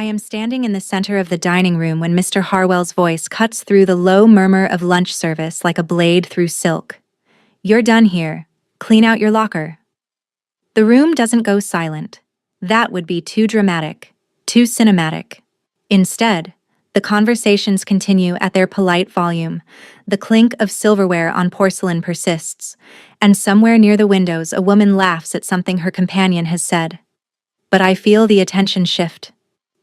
I am standing in the center of the dining room when Mr. Harwell's voice cuts through the low murmur of lunch service like a blade through silk. "You're done here. Clean out your locker." The room doesn't go silent. That would be too dramatic, too cinematic. Instead, the conversations continue at their polite volume. The clink of silverware on porcelain persists, and somewhere near the windows a woman laughs at something her companion has said. But I feel the attention shift.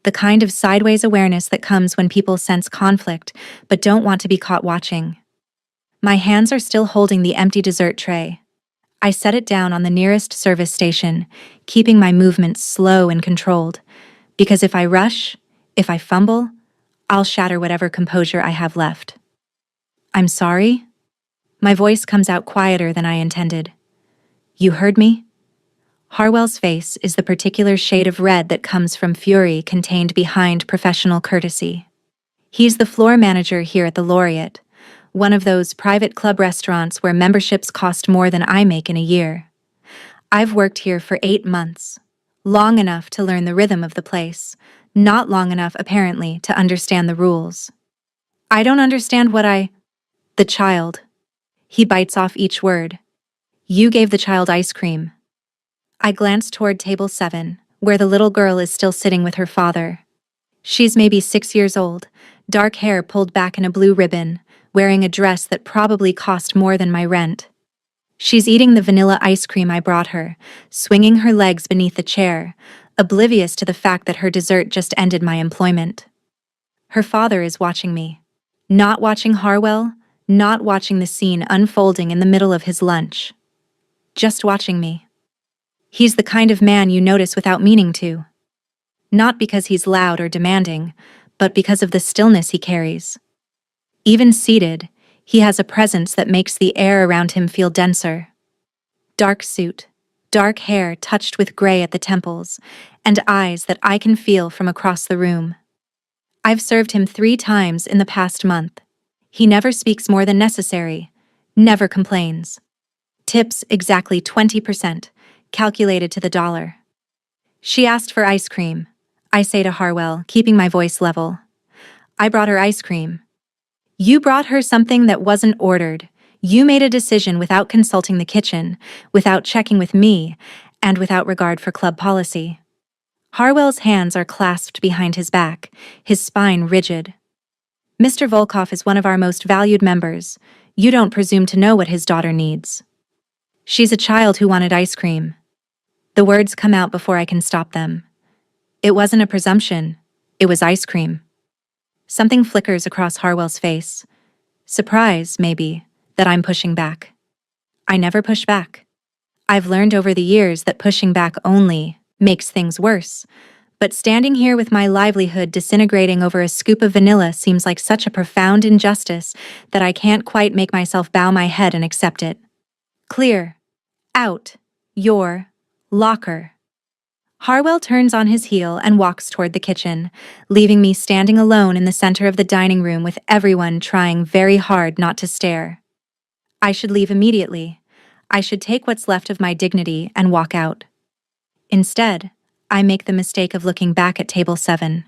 The kind of sideways awareness that comes when people sense conflict but don't want to be caught watching. My hands are still holding the empty dessert tray. I set it down on the nearest service station, keeping my movements slow and controlled, because if I rush, if I fumble, I'll shatter whatever composure I have left. "I'm sorry?" My voice comes out quieter than I intended. "You heard me?" Harwell's face is the particular shade of red that comes from fury contained behind professional courtesy. He's the floor manager here at the Laureate, one of those private club restaurants where memberships cost more than I make in a year. I've worked here for 8 months, long enough to learn the rhythm of the place, not long enough, apparently, to understand the rules. "I don't understand the child." He bites off each word. "You gave the child ice cream." I glance toward table 7, where the little girl is still sitting with her father. She's maybe 6 years old, dark hair pulled back in a blue ribbon, wearing a dress that probably cost more than my rent. She's eating the vanilla ice cream I brought her, swinging her legs beneath the chair, oblivious to the fact that her dessert just ended my employment. Her father is watching me. Not watching Harwell, not watching the scene unfolding in the middle of his lunch. Just watching me. He's the kind of man you notice without meaning to. Not because he's loud or demanding, but because of the stillness he carries. Even seated, he has a presence that makes the air around him feel denser. Dark suit, dark hair touched with gray at the temples, and eyes that I can feel from across the room. I've served him 3 times in the past month. He never speaks more than necessary, never complains. Tips exactly 20%, calculated to the dollar. "She asked for ice cream," I say to Harwell, keeping my voice level. "I brought her ice cream." "You brought her something that wasn't ordered. You made a decision without consulting the kitchen, without checking with me, and without regard for club policy." Harwell's hands are clasped behind his back, his spine rigid. "Mr. Volkov is one of our most valued members. You don't presume to know what his daughter needs." "She's a child who wanted ice cream." The words come out before I can stop them. It wasn't a presumption. It was ice cream. Something flickers across Harwell's face. Surprise, maybe, that I'm pushing back. I never push back. I've learned over the years that pushing back only makes things worse. But standing here with my livelihood disintegrating over a scoop of vanilla seems like such a profound injustice that I can't quite make myself bow my head and accept it. "Clear out your locker." Harwell turns on his heel and walks toward the kitchen, leaving me standing alone in the center of the dining room with everyone trying very hard not to stare. I should leave immediately. I should take what's left of my dignity and walk out. Instead, I make the mistake of looking back at table 7.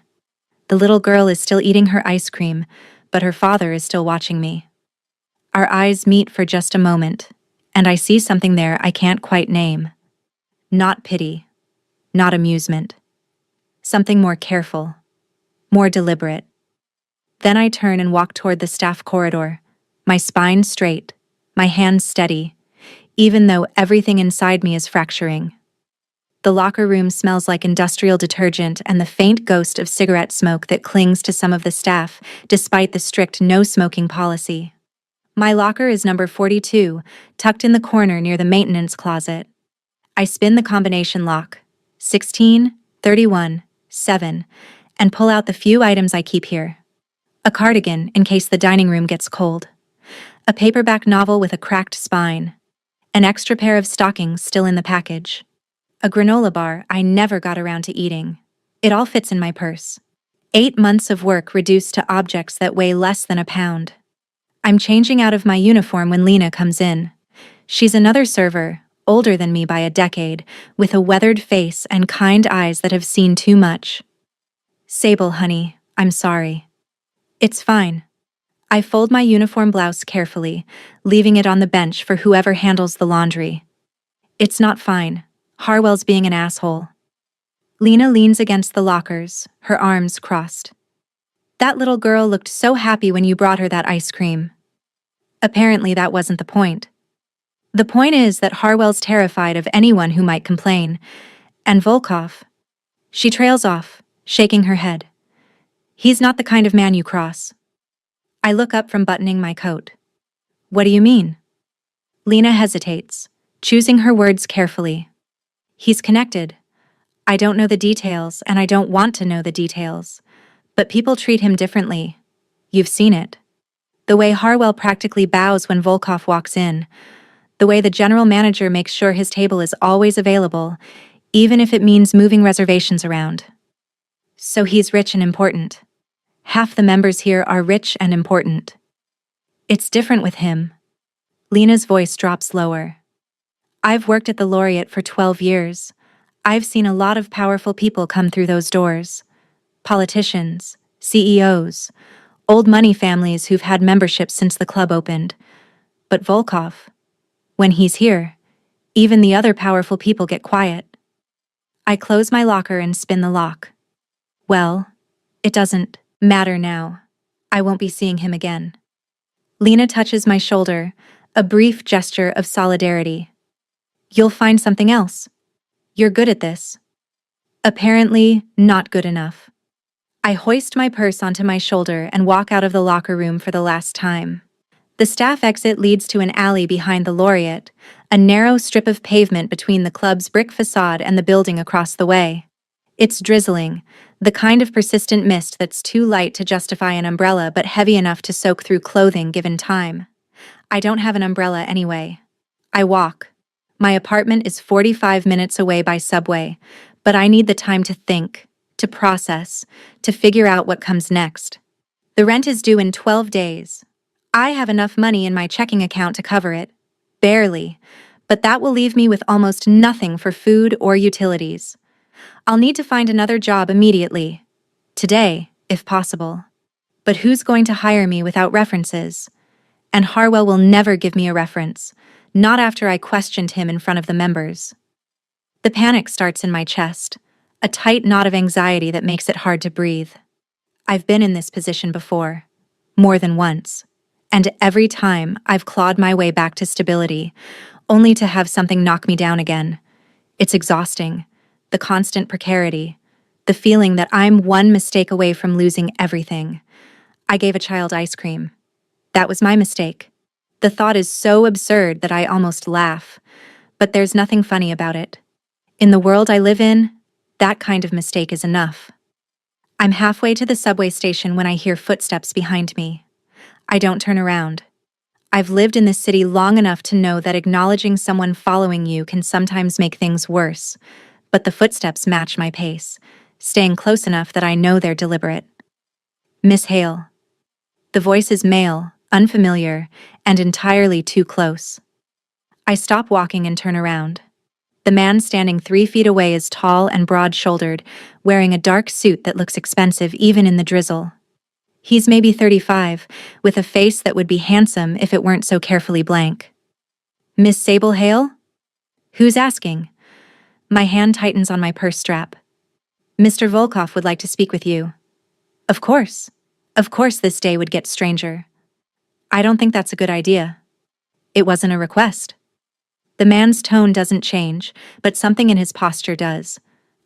The little girl is still eating her ice cream, but her father is still watching me. Our eyes meet for just a moment, and I see something there I can't quite name. Not pity. Not amusement. Something more careful, more deliberate. Then I turn and walk toward the staff corridor, my spine straight, my hands steady, even though everything inside me is fracturing. The locker room smells like industrial detergent and the faint ghost of cigarette smoke that clings to some of the staff, despite the strict no-smoking policy. My locker is number 42, tucked in the corner near the maintenance closet. I spin the combination lock, 16, 31, 7, and pull out the few items I keep here. A cardigan in case the dining room gets cold. A paperback novel with a cracked spine. An extra pair of stockings still in the package. A granola bar I never got around to eating. It all fits in my purse. 8 months of work reduced to objects that weigh less than a pound. I'm changing out of my uniform when Lena comes in. She's another server, older than me by a decade, with a weathered face and kind eyes that have seen too much. Sable, honey, I'm sorry. It's fine. I fold my uniform blouse carefully, leaving it on the bench for whoever handles the laundry. It's not fine. Harwell's being an asshole. Lena leans against the lockers, her arms crossed. That little girl looked so happy when you brought her that ice cream. Apparently that wasn't the point. The point is that Harwell's terrified of anyone who might complain. And Volkov. She trails off, shaking her head. He's not the kind of man you cross. I look up from buttoning my coat. What do you mean? Lena hesitates, choosing her words carefully. He's connected. I don't know the details, and I don't want to know the details. But people treat him differently. You've seen it. The way Harwell practically bows when Volkov walks in. The way the general manager makes sure his table is always available, even if it means moving reservations around. So he's rich and important. Half the members here are rich and important. It's different with him. Lena's voice drops lower. I've worked at the Laureate for 12 years. I've seen a lot of powerful people come through those doors. Politicians, CEOs, old money families who've had memberships since the club opened. But Volkov, when he's here, even the other powerful people get quiet. I close my locker and spin the lock. Well, it doesn't matter now. I won't be seeing him again. Lena touches my shoulder, a brief gesture of solidarity. You'll find something else. You're good at this. Apparently, not good enough. I hoist my purse onto my shoulder and walk out of the locker room for the last time. The staff exit leads to an alley behind the Laureate, a narrow strip of pavement between the club's brick facade and the building across the way. It's drizzling, the kind of persistent mist that's too light to justify an umbrella but heavy enough to soak through clothing given time. I don't have an umbrella anyway. I walk. My apartment is 45 minutes away by subway, but I need the time to think, to process, to figure out what comes next. The rent is due in 12 days. I have enough money in my checking account to cover it. Barely. But that will leave me with almost nothing for food or utilities. I'll need to find another job immediately. Today, if possible. But who's going to hire me without references? And Harwell will never give me a reference, not after I questioned him in front of the members. The panic starts in my chest, a tight knot of anxiety that makes it hard to breathe. I've been in this position before, more than once. And every time I've clawed my way back to stability, only to have something knock me down again. It's exhausting, the constant precarity, the feeling that I'm one mistake away from losing everything. I gave a child ice cream. That was my mistake. The thought is so absurd that I almost laugh, but there's nothing funny about it. In the world I live in, that kind of mistake is enough. I'm halfway to the subway station when I hear footsteps behind me. I don't turn around. I've lived in this city long enough to know that acknowledging someone following you can sometimes make things worse, but the footsteps match my pace, staying close enough that I know they're deliberate. Miss Hale. The voice is male, unfamiliar, and entirely too close. I stop walking and turn around. The man standing 3 feet away is tall and broad-shouldered, wearing a dark suit that looks expensive even in the drizzle. He's maybe 35, with a face that would be handsome if it weren't so carefully blank. Miss Sable Hale? Who's asking? My hand tightens on my purse strap. Mr. Volkov would like to speak with you. Of course. Of course this day would get stranger. I don't think that's a good idea. It wasn't a request. The man's tone doesn't change, but something in his posture does.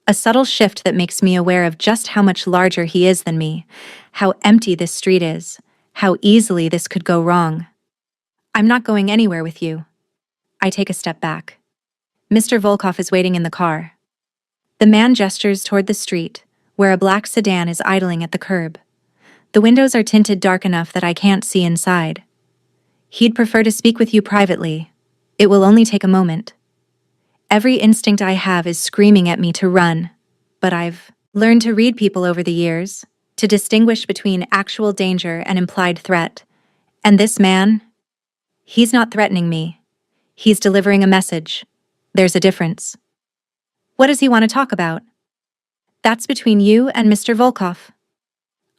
A subtle shift that makes me aware of just how much larger he is than me, how empty this street is, how easily this could go wrong. I'm not going anywhere with you. I take a step back. Mr. Volkov is waiting in the car. The man gestures toward the street, where a black sedan is idling at the curb. The windows are tinted dark enough that I can't see inside. He'd prefer to speak with you privately. It will only take a moment. Every instinct I have is screaming at me to run, but I've learned to read people over the years, to distinguish between actual danger and implied threat. And this man, he's not threatening me. He's delivering a message. There's a difference. What does he want to talk about? That's between you and Mr. Volkov.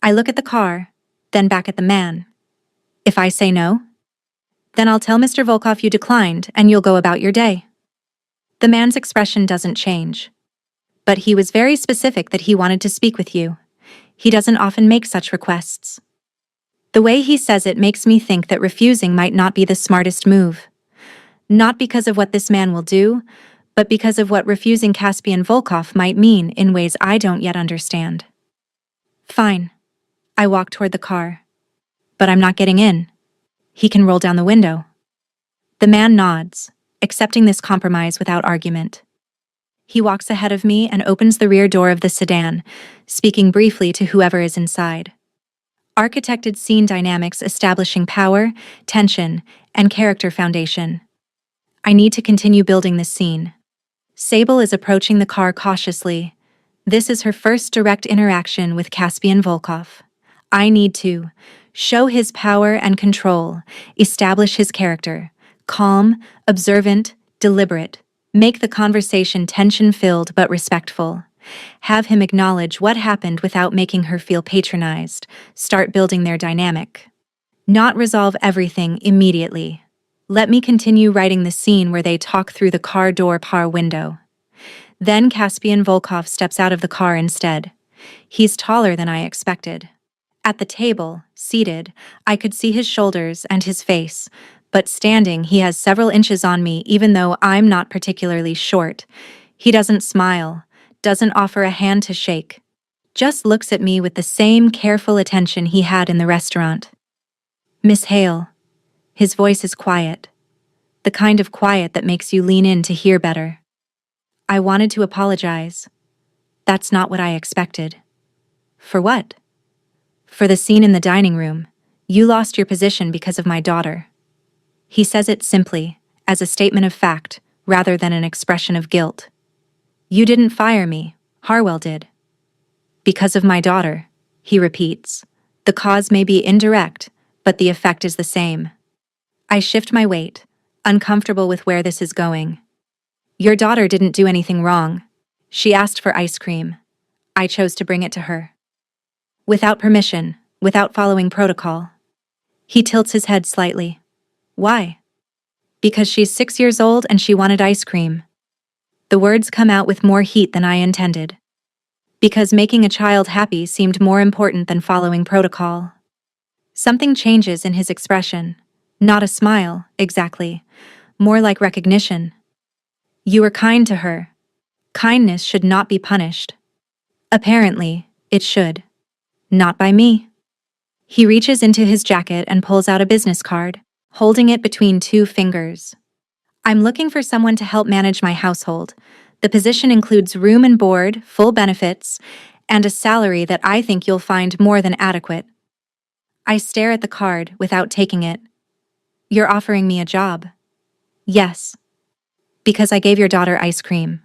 I look at the car, then back at the man. If I say no, then I'll tell Mr. Volkov you declined and you'll go about your day. The man's expression doesn't change. But he was very specific that he wanted to speak with you. He doesn't often make such requests. The way he says it makes me think that refusing might not be the smartest move. Not because of what this man will do, but because of what refusing Caspian Volkov might mean in ways I don't yet understand. Fine. I walk toward the car. But I'm not getting in. He can roll down the window. The man nods, accepting this compromise without argument. He walks ahead of me and opens the rear door of the sedan, speaking briefly to whoever is inside. Architected scene dynamics establishing power, tension, and character foundation. I need to continue building this scene. Sable is approaching the car cautiously. This is her first direct interaction with Caspian Volkov. I need to show his power and control, establish his character, calm, observant, deliberate, make the conversation tension-filled but respectful. Have him acknowledge what happened without making her feel patronized, start building their dynamic. Not resolve everything immediately. Let me continue writing the scene where they talk through the car door par window. Then Caspian Volkov steps out of the car instead. He's taller than I expected. At the table, seated, I could see his shoulders and his face, but standing he has several inches on me even though I'm not particularly short. He doesn't smile, doesn't offer a hand to shake, just looks at me with the same careful attention he had in the restaurant. Miss Hale. His voice is quiet, the kind of quiet that makes you lean in to hear better. I wanted to apologize. That's not what I expected. For what? For the scene in the dining room. You lost your position because of my daughter. He says it simply, as a statement of fact, rather than an expression of guilt. You didn't fire me, Harwell did. Because of my daughter, he repeats. The cause may be indirect, but the effect is the same. I shift my weight, uncomfortable with where this is going. Your daughter didn't do anything wrong. She asked for ice cream. I chose to bring it to her. Without permission, without following protocol. He tilts his head slightly. Why? Because she's 6 years old and she wanted ice cream. The words come out with more heat than I intended. Because making a child happy seemed more important than following protocol. Something changes in his expression. Not a smile, exactly. More like recognition. You were kind to her. Kindness should not be punished. Apparently, it should. Not by me. He reaches into his jacket and pulls out a business card, holding it between 2 fingers. I'm looking for someone to help manage my household. The position includes room and board, full benefits, and a salary that I think you'll find more than adequate. I stare at the card without taking it. You're offering me a job. Yes. Because I gave your daughter ice cream.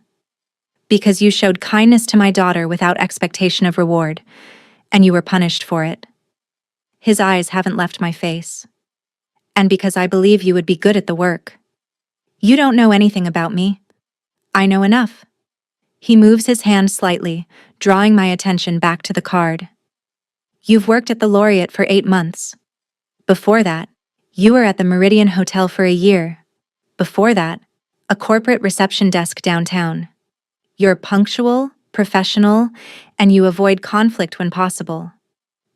Because you showed kindness to my daughter without expectation of reward, and you were punished for it. His eyes haven't left my face. And because I believe you would be good at the work. You don't know anything about me. I know enough. He moves his hand slightly, drawing my attention back to the card. You've worked at the Laureate for 8 months. Before that, you were at the Meridian Hotel for a year. Before that, a corporate reception desk downtown. You're punctual, professional, and you avoid conflict when possible.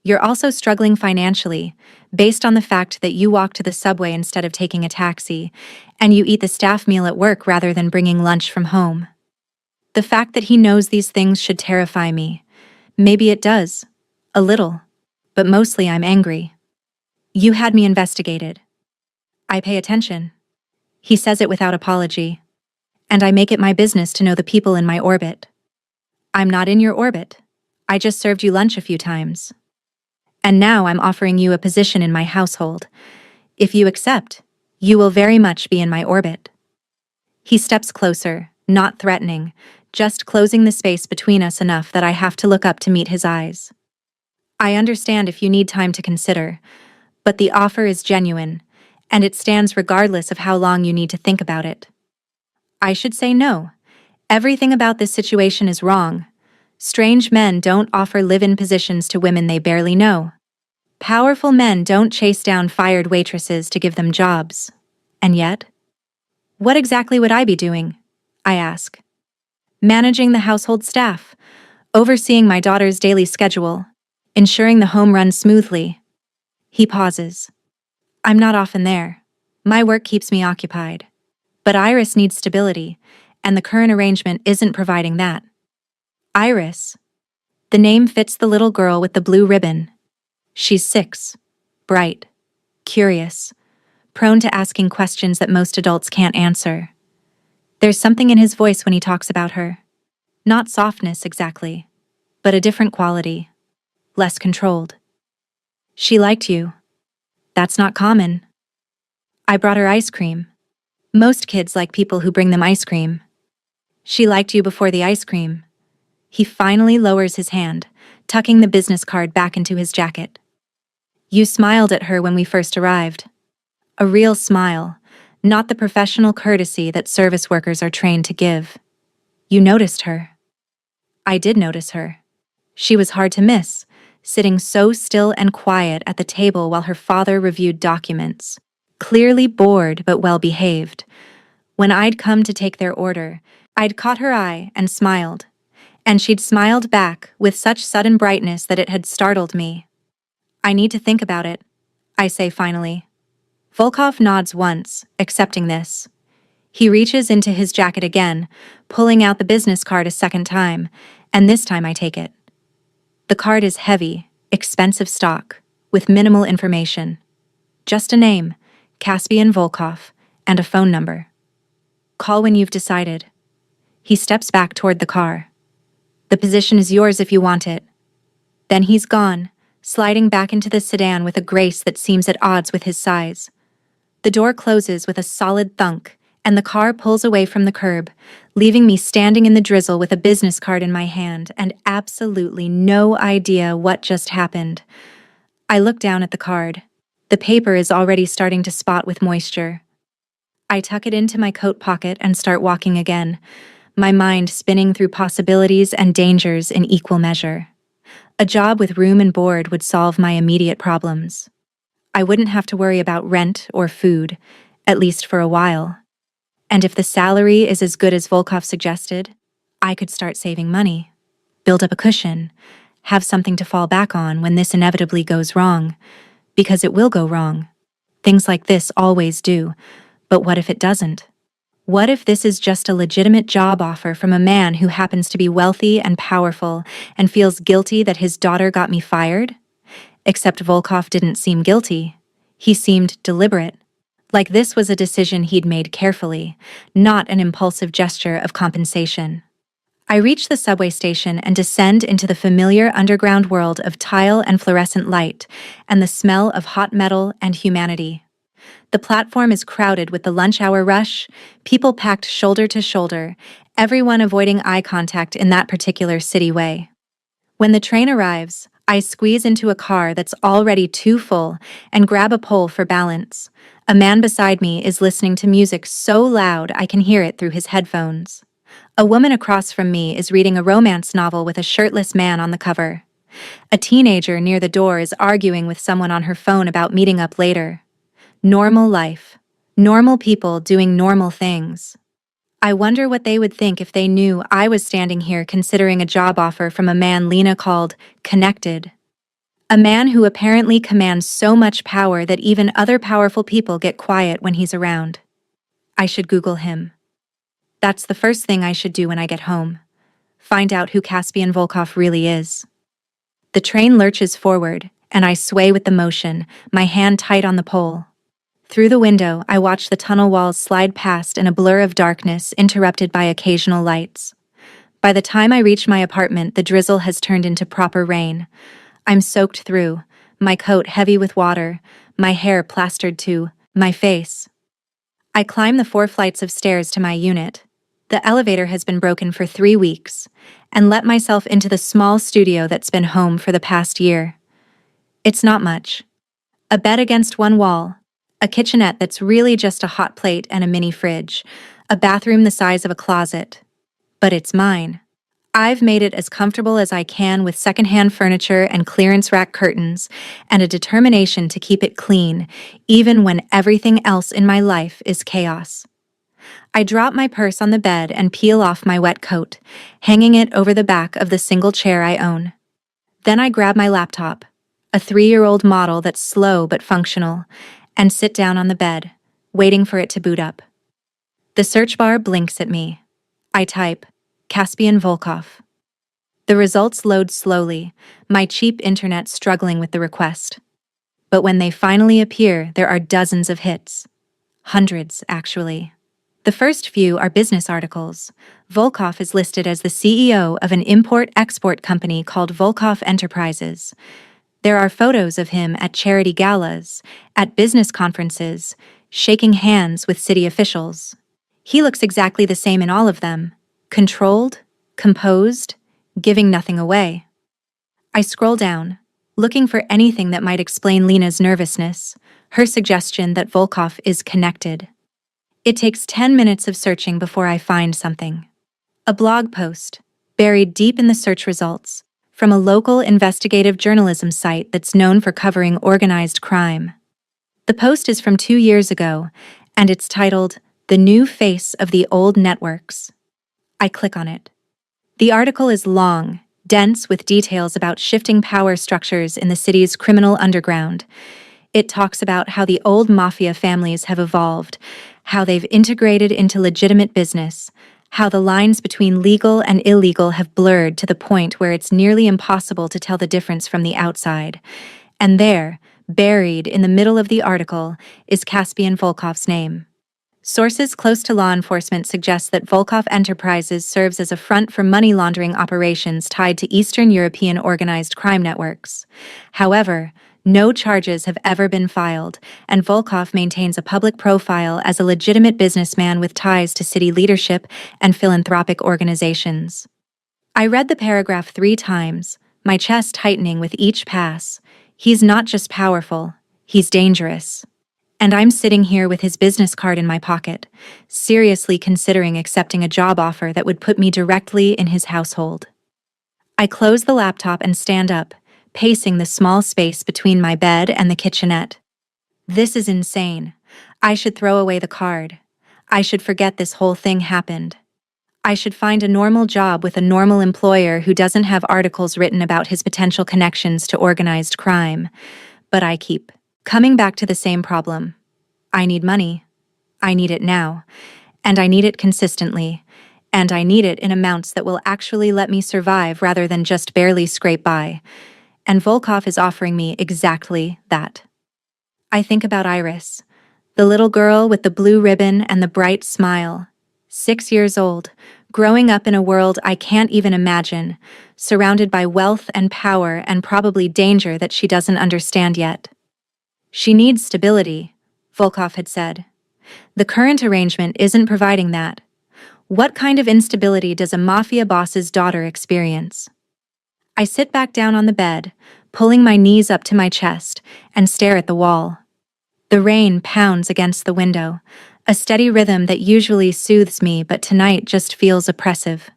You're also struggling financially, based on the fact that you walk to the subway instead of taking a taxi, and you eat the staff meal at work rather than bringing lunch from home. The fact that he knows these things should terrify me. Maybe it does. A little. But mostly I'm angry. You had me investigated. I pay attention. He says it without apology. And I make it my business to know the people in my orbit. I'm not in your orbit. I just served you lunch a few times. And now I'm offering you a position in my household. If you accept, you will very much be in my orbit. He steps closer, not threatening, just closing the space between us enough that I have to look up to meet his eyes. I understand if you need time to consider, but the offer is genuine, and it stands regardless of how long you need to think about it. I should say no. Everything about this situation is wrong. Strange men don't offer live-in positions to women they barely know. Powerful men don't chase down fired waitresses to give them jobs. And yet, what exactly would I be doing? I ask. Managing the household staff, overseeing my daughter's daily schedule, ensuring the home runs smoothly. He pauses. I'm not often there. My work keeps me occupied. But Iris needs stability, and the current arrangement isn't providing that. Iris. The name fits the little girl with the blue ribbon. She's 6, bright, curious, prone to asking questions that most adults can't answer. There's something in his voice when he talks about her. Not softness exactly, but a different quality, less controlled. She liked you. That's not common. I brought her ice cream. Most kids like people who bring them ice cream. She liked you before the ice cream. He finally lowers his hand, tucking the business card back into his jacket. You smiled at her when we first arrived. A real smile, not the professional courtesy that service workers are trained to give. You noticed her. I did notice her. She was hard to miss, sitting so still and quiet at the table while her father reviewed documents. Clearly bored but well-behaved. When I'd come to take their order, I'd caught her eye and smiled. And she'd smiled back with such sudden brightness that it had startled me. I need to think about it, I say finally. Volkov nods once, accepting this. He reaches into his jacket again, pulling out the business card a second time, and this time I take it. The card is heavy, expensive stock, with minimal information. Just a name, Caspian Volkov, and a phone number. Call when you've decided. He steps back toward the car. The position is yours if you want it. Then he's gone, sliding back into the sedan with a grace that seems at odds with his size. The door closes with a solid thunk, and the car pulls away from the curb, leaving me standing in the drizzle with a business card in my hand and absolutely no idea what just happened. I look down at the card. The paper is already starting to spot with moisture. I tuck it into my coat pocket and start walking again, my mind spinning through possibilities and dangers in equal measure. A job with room and board would solve my immediate problems. I wouldn't have to worry about rent or food, at least for a while. And if the salary is as good as Volkov suggested, I could start saving money, build up a cushion, have something to fall back on when this inevitably goes wrong, because it will go wrong. Things like this always do, but what if it doesn't? What if this is just a legitimate job offer from a man who happens to be wealthy and powerful and feels guilty that his daughter got me fired? Except Volkov didn't seem guilty. He seemed deliberate. Like this was a decision he'd made carefully, not an impulsive gesture of compensation. I reach the subway station and descend into the familiar underground world of tile and fluorescent light and the smell of hot metal and humanity. The platform is crowded with the lunch hour rush, people packed shoulder to shoulder, everyone avoiding eye contact in that particular city way. When the train arrives, I squeeze into a car that's already too full and grab a pole for balance. A man beside me is listening to music so loud I can hear it through his headphones. A woman across from me is reading a romance novel with a shirtless man on the cover. A teenager near the door is arguing with someone on her phone about meeting up later. Normal life. Normal people doing normal things. I wonder what they would think if they knew I was standing here considering a job offer from a man Lena called connected. A man who apparently commands so much power that even other powerful people get quiet when he's around. I should Google him. That's the first thing I should do when I get home. Find out who Caspian Volkov really is. The train lurches forward, and I sway with the motion, my hand tight on the pole. Through the window, I watch the tunnel walls slide past in a blur of darkness interrupted by occasional lights. By the time I reach my apartment, the drizzle has turned into proper rain. I'm soaked through, my coat heavy with water, my hair plastered to my face. I climb the 4 flights of stairs to my unit. The elevator has been broken for 3 weeks, and let myself into the small studio that's been home for the past year. It's not much. A bed against one wall, a kitchenette that's really just a hot plate and a mini fridge, a bathroom the size of a closet. But it's mine. I've made it as comfortable as I can with secondhand furniture and clearance rack curtains, and a determination to keep it clean, even when everything else in my life is chaos. I drop my purse on the bed and peel off my wet coat, hanging it over the back of the single chair I own. Then I grab my laptop, a 3-year-old model that's slow but functional, and sit down on the bed, waiting for it to boot up. The search bar blinks at me. I type, Caspian Volkov. The results load slowly, my cheap internet struggling with the request. But when they finally appear, there are dozens of hits. Hundreds, actually. The first few are business articles. Volkov is listed as the CEO of an import-export company called Volkov Enterprises. There are photos of him at charity galas, at business conferences, shaking hands with city officials. He looks exactly the same in all of them. Controlled, composed, giving nothing away. I scroll down, looking for anything that might explain Lena's nervousness, her suggestion that Volkov is connected. It takes 10 minutes of searching before I find something. A blog post, buried deep in the search results, from a local investigative journalism site that's known for covering organized crime. The post is from 2 years ago, and it's titled, "The New Face of the Old Networks." I click on it. The article is long, dense with details about shifting power structures in the city's criminal underground. It talks about how the old Mafia families have evolved, how they've integrated into legitimate business, how the lines between legal and illegal have blurred to the point where it's nearly impossible to tell the difference from the outside. And there, buried in the middle of the article, is Caspian Volkov's name. Sources close to law enforcement suggest that Volkov Enterprises serves as a front for money laundering operations tied to Eastern European organized crime networks. However, no charges have ever been filed, and Volkov maintains a public profile as a legitimate businessman with ties to city leadership and philanthropic organizations. I read the paragraph 3 times, my chest tightening with each pass. He's not just powerful, he's dangerous. And I'm sitting here with his business card in my pocket, seriously considering accepting a job offer that would put me directly in his household. I close the laptop and stand up, pacing the small space between my bed and the kitchenette. This is insane. I should throw away the card. I should forget this whole thing happened. I should find a normal job with a normal employer who doesn't have articles written about his potential connections to organized crime. But I keep coming back to the same problem. I need money. I need it now. And I need it consistently. And I need it in amounts that will actually let me survive rather than just barely scrape by. And Volkov is offering me exactly that. I think about Iris, the little girl with the blue ribbon and the bright smile, 6 years old, growing up in a world I can't even imagine, surrounded by wealth and power and probably danger that she doesn't understand yet. She needs stability, Volkov had said. The current arrangement isn't providing that. What kind of instability does a mafia boss's daughter experience? I sit back down on the bed, pulling my knees up to my chest, and stare at the wall. The rain pounds against the window, a steady rhythm that usually soothes me but tonight just feels oppressive.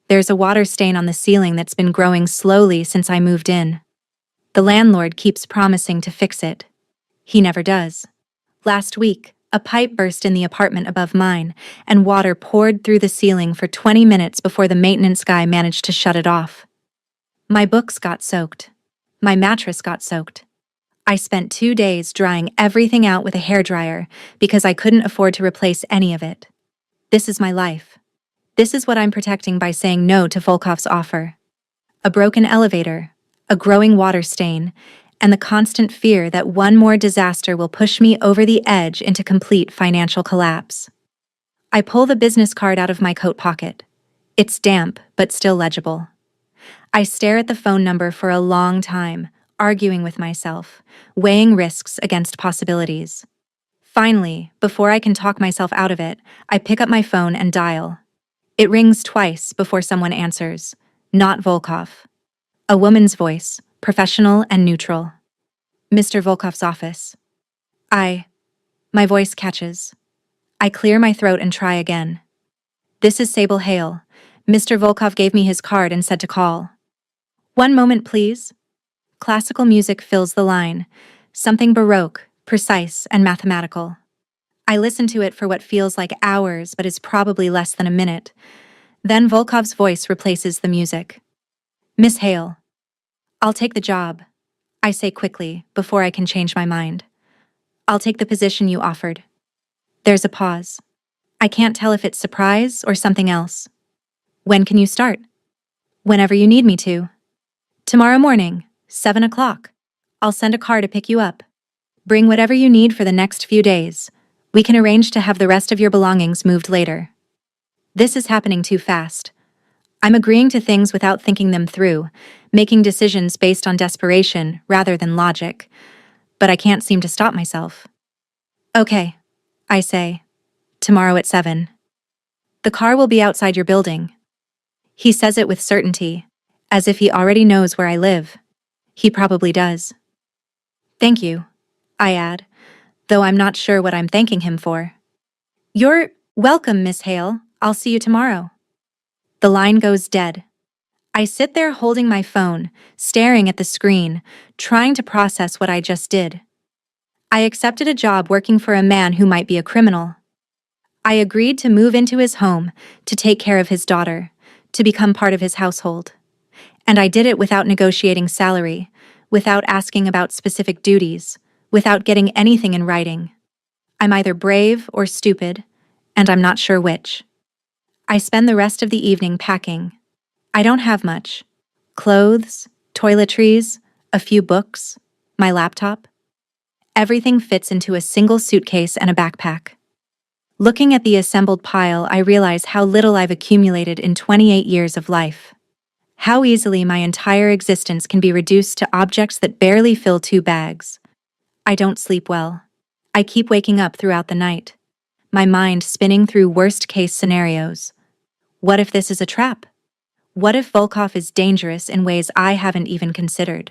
There's a water stain on the ceiling that's been growing slowly since I moved in. The landlord keeps promising to fix it. He never does. Last week, a pipe burst in the apartment above mine, and water poured through the ceiling for 20 minutes before the maintenance guy managed to shut it off. My books got soaked. My mattress got soaked. I spent 2 days drying everything out with a hairdryer because I couldn't afford to replace any of it. This is my life. This is what I'm protecting by saying no to Volkov's offer. A broken elevator, a growing water stain, and the constant fear that one more disaster will push me over the edge into complete financial collapse. I pull the business card out of my coat pocket. It's damp, but still legible. I stare at the phone number for a long time, arguing with myself, weighing risks against possibilities. Finally, before I can talk myself out of it, I pick up my phone and dial. It rings twice before someone answers, not Volkov. A woman's voice, professional and neutral. Mr. Volkov's office. My voice catches. I clear my throat and try again. This is Sable Hale, Mr. Volkov gave me his card and said to call. One moment, please. Classical music fills the line, something baroque, precise, and mathematical. I listen to it for what feels like hours but is probably less than a minute. Then Volkov's voice replaces the music. Miss Hale. I'll take the job, I say quickly, before I can change my mind. I'll take the position you offered. There's a pause. I can't tell if it's surprise or something else. When can you start? Whenever you need me to. Tomorrow morning, 7 o'clock. I'll send a car to pick you up. Bring whatever you need for the next few days. We can arrange to have the rest of your belongings moved later. This is happening too fast. I'm agreeing to things without thinking them through, making decisions based on desperation rather than logic. But I can't seem to stop myself. Okay, I say. Tomorrow at 7. The car will be outside your building. He says it with certainty, as if he already knows where I live. He probably does. Thank you, I add, though I'm not sure what I'm thanking him for. You're welcome, Miss Hale. I'll see you tomorrow. The line goes dead. I sit there holding my phone, staring at the screen, trying to process what I just did. I accepted a job working for a man who might be a criminal. I agreed to move into his home, to take care of his daughter, to become part of his household. And I did it without negotiating salary, without asking about specific duties, without getting anything in writing. I'm either brave or stupid, and I'm not sure which. I spend the rest of the evening packing. I don't have much. Clothes, toiletries, a few books, my laptop. Everything fits into a single suitcase and a backpack. Looking at the assembled pile, I realize how little I've accumulated in 28 years of life. How easily my entire existence can be reduced to objects that barely fill 2 bags. I don't sleep well. I keep waking up throughout the night, my mind spinning through worst-case scenarios. What if this is a trap? What if Volkov is dangerous in ways I haven't even considered?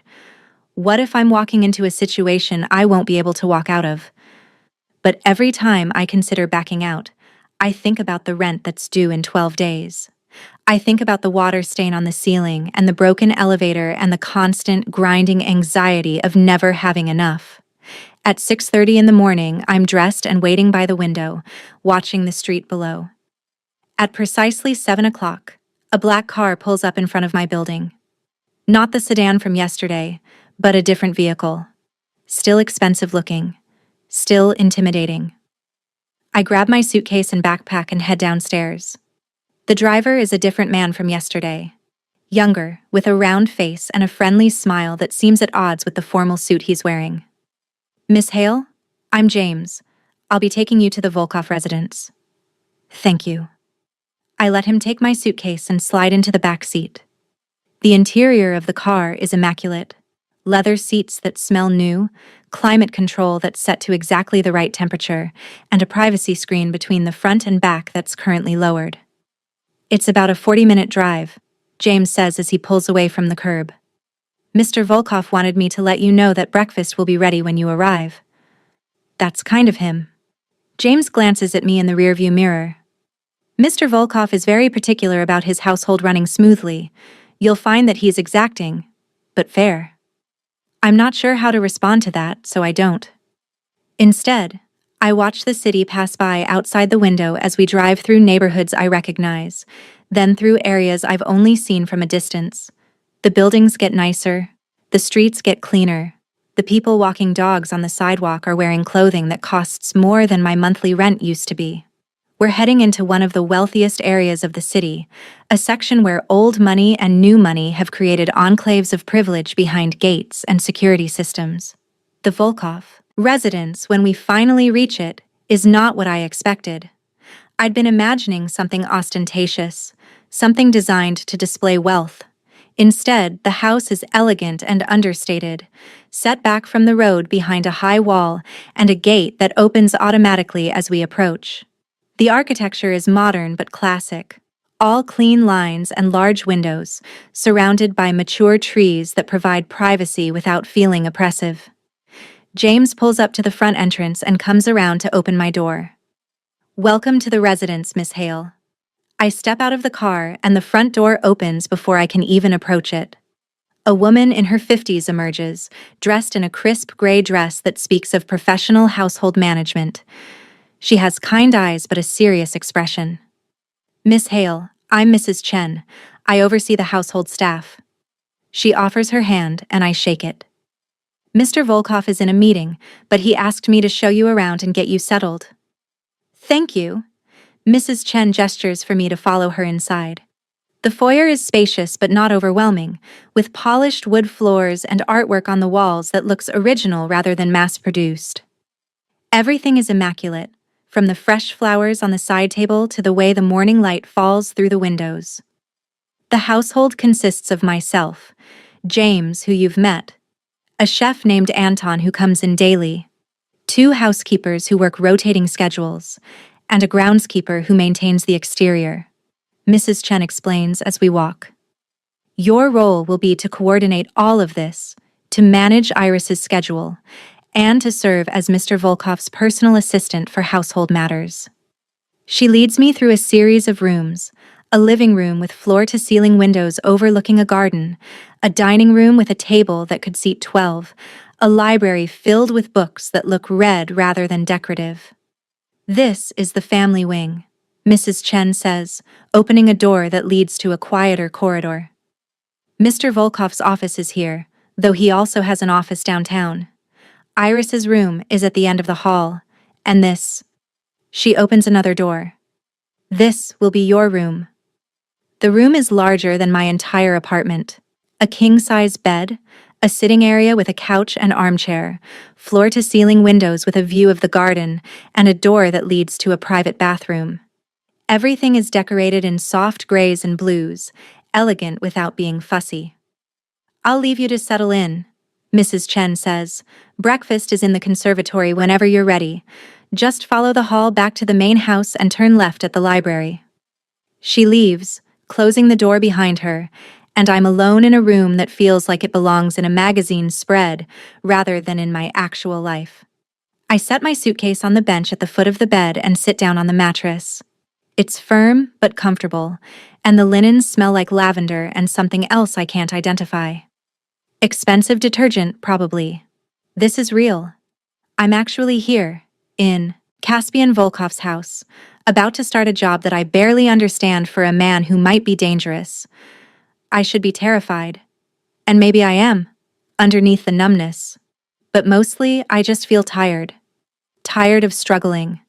What if I'm walking into a situation I won't be able to walk out of? But every time I consider backing out, I think about the rent that's due in 12 days. I think about the water stain on the ceiling and the broken elevator and the constant grinding anxiety of never having enough. At 6:30 in the morning, I'm dressed and waiting by the window, watching the street below. At precisely 7 o'clock, a black car pulls up in front of my building. Not the sedan from yesterday, but a different vehicle. Still expensive looking. Still intimidating. I grab my suitcase and backpack and head downstairs. The driver is a different man from yesterday. Younger, with a round face and a friendly smile that seems at odds with the formal suit he's wearing. Miss Hale, I'm James. I'll be taking you to the Volkov residence. Thank you. I let him take my suitcase and slide into the back seat. The interior of the car is immaculate. Leather seats that smell new, climate control that's set to exactly the right temperature, and a privacy screen between the front and back that's currently lowered. It's about a 40-minute drive, James says as he pulls away from the curb. Mr. Volkov wanted me to let you know that breakfast will be ready when you arrive. That's kind of him. James glances at me in the rearview mirror. Mr. Volkov is very particular about his household running smoothly. You'll find that he's exacting, but fair. I'm not sure how to respond to that, so I don't. Instead, I watch the city pass by outside the window as we drive through neighborhoods I recognize, then through areas I've only seen from a distance. The buildings get nicer, the streets get cleaner, the people walking dogs on the sidewalk are wearing clothing that costs more than my monthly rent used to be. We're heading into one of the wealthiest areas of the city, a section where old money and new money have created enclaves of privilege behind gates and security systems. The Volkov residence, when we finally reach it, is not what I expected. I'd been imagining something ostentatious, something designed to display wealth. Instead, the house is elegant and understated, set back from the road behind a high wall and a gate that opens automatically as we approach. The architecture is modern but classic, all clean lines and large windows, surrounded by mature trees that provide privacy without feeling oppressive. James pulls up to the front entrance and comes around to open my door. Welcome to the residence, Miss Hale. I step out of the car and the front door opens before I can even approach it. A woman in her 50s emerges, dressed in a crisp gray dress that speaks of professional household management. She has kind eyes but a serious expression. "Miss Hale, I'm Mrs. Chen. I oversee the household staff." She offers her hand and I shake it. "Mr. Volkov is in a meeting, but he asked me to show you around and get you settled." "Thank you." Mrs. Chen gestures for me to follow her inside. The foyer is spacious but not overwhelming, with polished wood floors and artwork on the walls that looks original rather than mass-produced. Everything is immaculate, from the fresh flowers on the side table to the way the morning light falls through the windows. The household consists of myself, James, who you've met, a chef named Anton who comes in daily, 2 housekeepers who work rotating schedules, and a groundskeeper who maintains the exterior. Mrs. Chen explains as we walk. "Your role will be to coordinate all of this, to manage Iris's schedule, and to serve as Mr. Volkov's personal assistant for household matters." She leads me through a series of rooms, a living room with floor-to-ceiling windows overlooking a garden, a dining room with a table that could seat 12, a library filled with books that look read rather than decorative. "This is the family wing," Mrs. Chen says, opening a door that leads to a quieter corridor. "Mr. Volkov's office is here, though he also has an office downtown. Iris's room is at the end of the hall, and this..." She opens another door. "This will be your room." The room is larger than my entire apartment. A king-size bed, a sitting area with a couch and armchair, floor-to-ceiling windows with a view of the garden, and a door that leads to a private bathroom. Everything is decorated in soft grays and blues, elegant without being fussy. "I'll leave you to settle in," Mrs. Chen says. "Breakfast is in the conservatory whenever you're ready. Just follow the hall back to the main house and turn left at the library." She leaves, closing the door behind her, and I'm alone in a room that feels like it belongs in a magazine spread rather than in my actual life. I set my suitcase on the bench at the foot of the bed and sit down on the mattress. It's firm but comfortable, and the linens smell like lavender and something else I can't identify. Expensive detergent, probably. This is real. I'm actually here, in Caspian Volkov's house, about to start a job that I barely understand for a man who might be dangerous. I should be terrified. And maybe I am, underneath the numbness. But mostly, I just feel tired. Tired of struggling.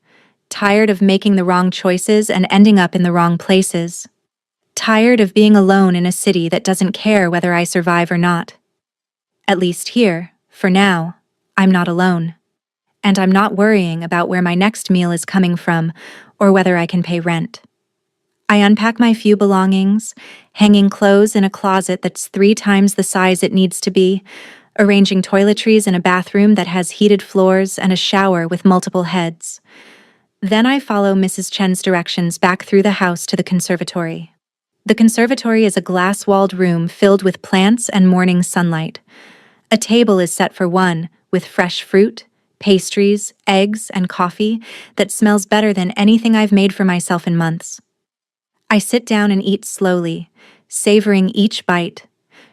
Tired of making the wrong choices and ending up in the wrong places. Tired of being alone in a city that doesn't care whether I survive or not. At least here, for now, I'm not alone. And I'm not worrying about where my next meal is coming from or whether I can pay rent. I unpack my few belongings, hanging clothes in a closet that's 3 times the size it needs to be, arranging toiletries in a bathroom that has heated floors and a shower with multiple heads. Then I follow Mrs. Chen's directions back through the house to the conservatory. The conservatory is a glass-walled room filled with plants and morning sunlight. A table is set for one, with fresh fruit, pastries, eggs, and coffee that smells better than anything I've made for myself in months. I sit down and eat slowly, savoring each bite,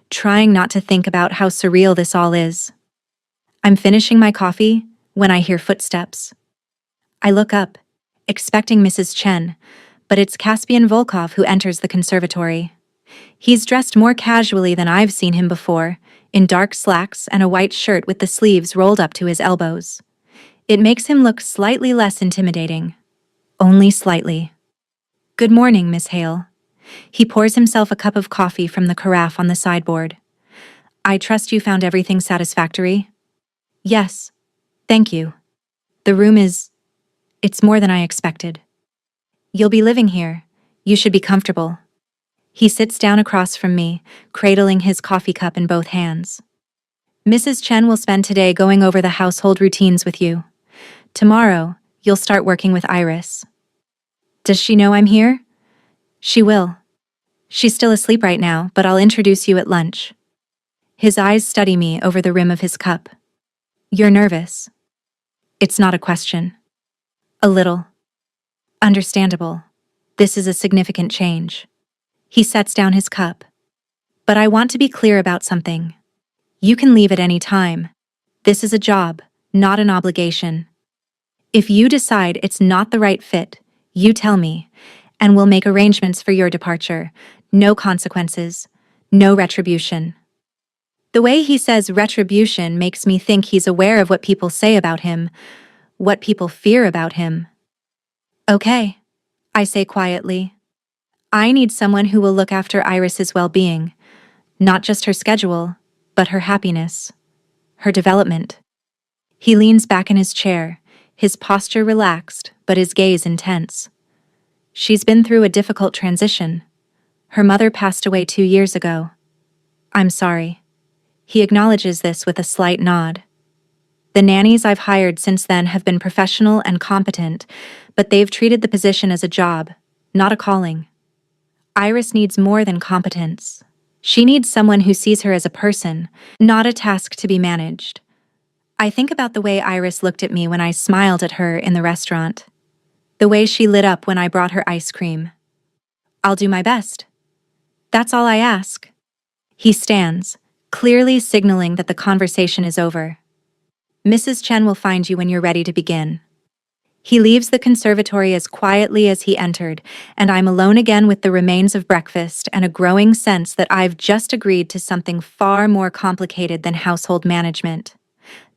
trying not to think about how surreal this all is. I'm finishing my coffee when I hear footsteps. I look up, expecting Mrs. Chen, but it's Caspian Volkov who enters the conservatory. He's dressed more casually than I've seen him before, in dark slacks and a white shirt with the sleeves rolled up to his elbows. It makes him look slightly less intimidating. Only slightly. "Good morning, Miss Hale." He pours himself a cup of coffee from the carafe on the sideboard. "I trust you found everything satisfactory?" "Yes. Thank you. The room it's more than I expected." "You'll be living here. You should be comfortable." He sits down across from me, cradling his coffee cup in both hands. "Mrs. Chen will spend today going over the household routines with you. Tomorrow, you'll start working with Iris." "Does she know I'm here?" "She will. She's still asleep right now, but I'll introduce you at lunch." His eyes study me over the rim of his cup. "You're nervous." It's not a question. A little. Understandable. This is a significant change. He sets down his cup. But I want to be clear about something. You can leave at any time. This is a job, not an obligation. If you decide it's not the right fit, you tell me, and we'll make arrangements for your departure. No consequences, no retribution. The way he says retribution makes me think he's aware of what people say about him, what people fear about him. Okay, I say quietly. I need someone who will look after Iris's well-being, not just her schedule, but her happiness, her development. He leans back in his chair, his posture relaxed, but his gaze intense. She's been through a difficult transition. Her mother passed away 2 years ago. I'm sorry. He acknowledges this with a slight nod. The nannies I've hired since then have been professional and competent, but they've treated the position as a job, not a calling. Iris needs more than competence. She needs someone who sees her as a person, not a task to be managed. I think about the way Iris looked at me when I smiled at her in the restaurant. The way she lit up when I brought her ice cream. I'll do my best. That's all I ask. He stands, clearly signaling that the conversation is over. Mrs. Chen will find you when you're ready to begin. He leaves the conservatory as quietly as he entered, and I'm alone again with the remains of breakfast and a growing sense that I've just agreed to something far more complicated than household management.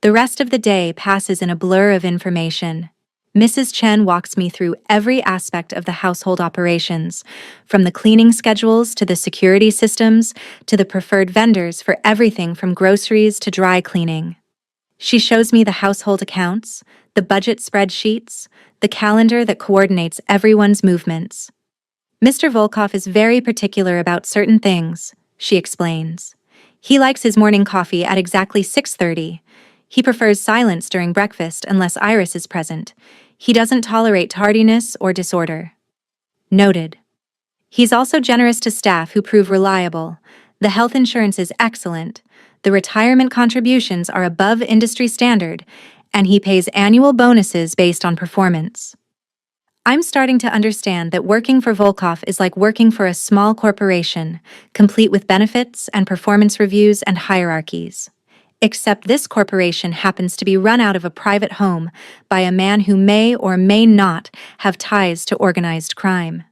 The rest of the day passes in a blur of information. Mrs. Chen walks me through every aspect of the household operations, from the cleaning schedules to the security systems to the preferred vendors for everything from groceries to dry cleaning. She shows me the household accounts, the budget spreadsheets, the calendar that coordinates everyone's movements. Mr. Volkov is very particular about certain things, she explains. He likes his morning coffee at exactly 6:30. He prefers silence during breakfast unless Iris is present. He doesn't tolerate tardiness or disorder. Noted. He's also generous to staff who prove reliable. The health insurance is excellent. The retirement contributions are above industry standard, and he pays annual bonuses based on performance. I'm starting to understand that working for Volkov is like working for a small corporation, complete with benefits and performance reviews and hierarchies. Except this corporation happens to be run out of a private home by a man who may or may not have ties to organized crime.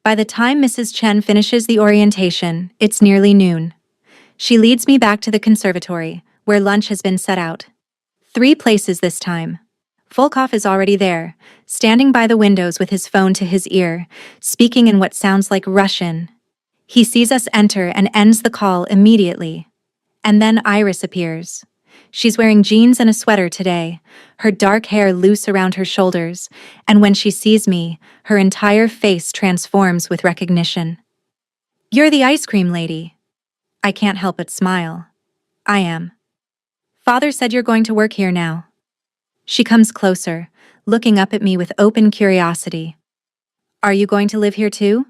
By the time Mrs. Chen finishes the orientation, it's nearly noon. She leads me back to the conservatory, where lunch has been set out. 3 places this time. Volkov is already there, standing by the windows with his phone to his ear, speaking in what sounds like Russian. He sees us enter and ends the call immediately. And then Iris appears. She's wearing jeans and a sweater today, her dark hair loose around her shoulders, and when she sees me, her entire face transforms with recognition. "You're the ice cream lady." I can't help but smile. I am. "Father said you're going to work here now." She comes closer, looking up at me with open curiosity. "Are you going to live here too?"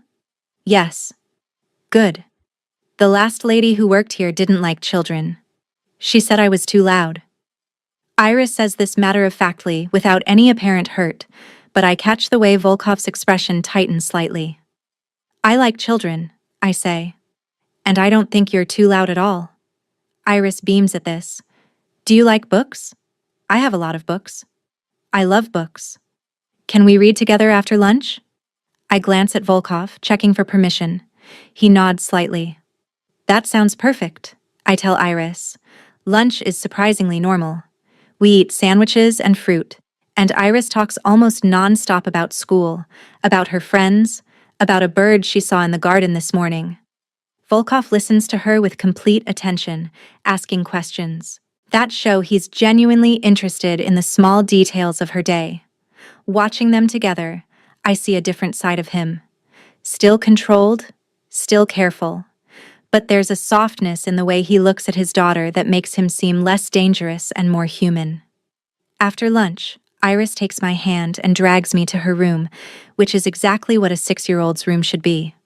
"Yes." "Good. The last lady who worked here didn't like children. She said I was too loud." Iris says this matter-of-factly, without any apparent hurt, but I catch the way Volkov's expression tightens slightly. "I like children," I say. "And I don't think you're too loud at all." Iris beams at this. "Do you like books?" "I have a lot of books." "I love books." "Can we read together after lunch?" I glance at Volkov, checking for permission. He nods slightly. "That sounds perfect," I tell Iris. Lunch is surprisingly normal. We eat sandwiches and fruit, and Iris talks almost non-stop about school, about her friends, about a bird she saw in the garden this morning. Volkov listens to her with complete attention, asking questions. That show he's genuinely interested in the small details of her day. Watching them together, I see a different side of him. Still controlled, still careful. But there's a softness in the way he looks at his daughter that makes him seem less dangerous and more human. After lunch, Iris takes my hand and drags me to her room, which is exactly what a 6-year-old's room should be.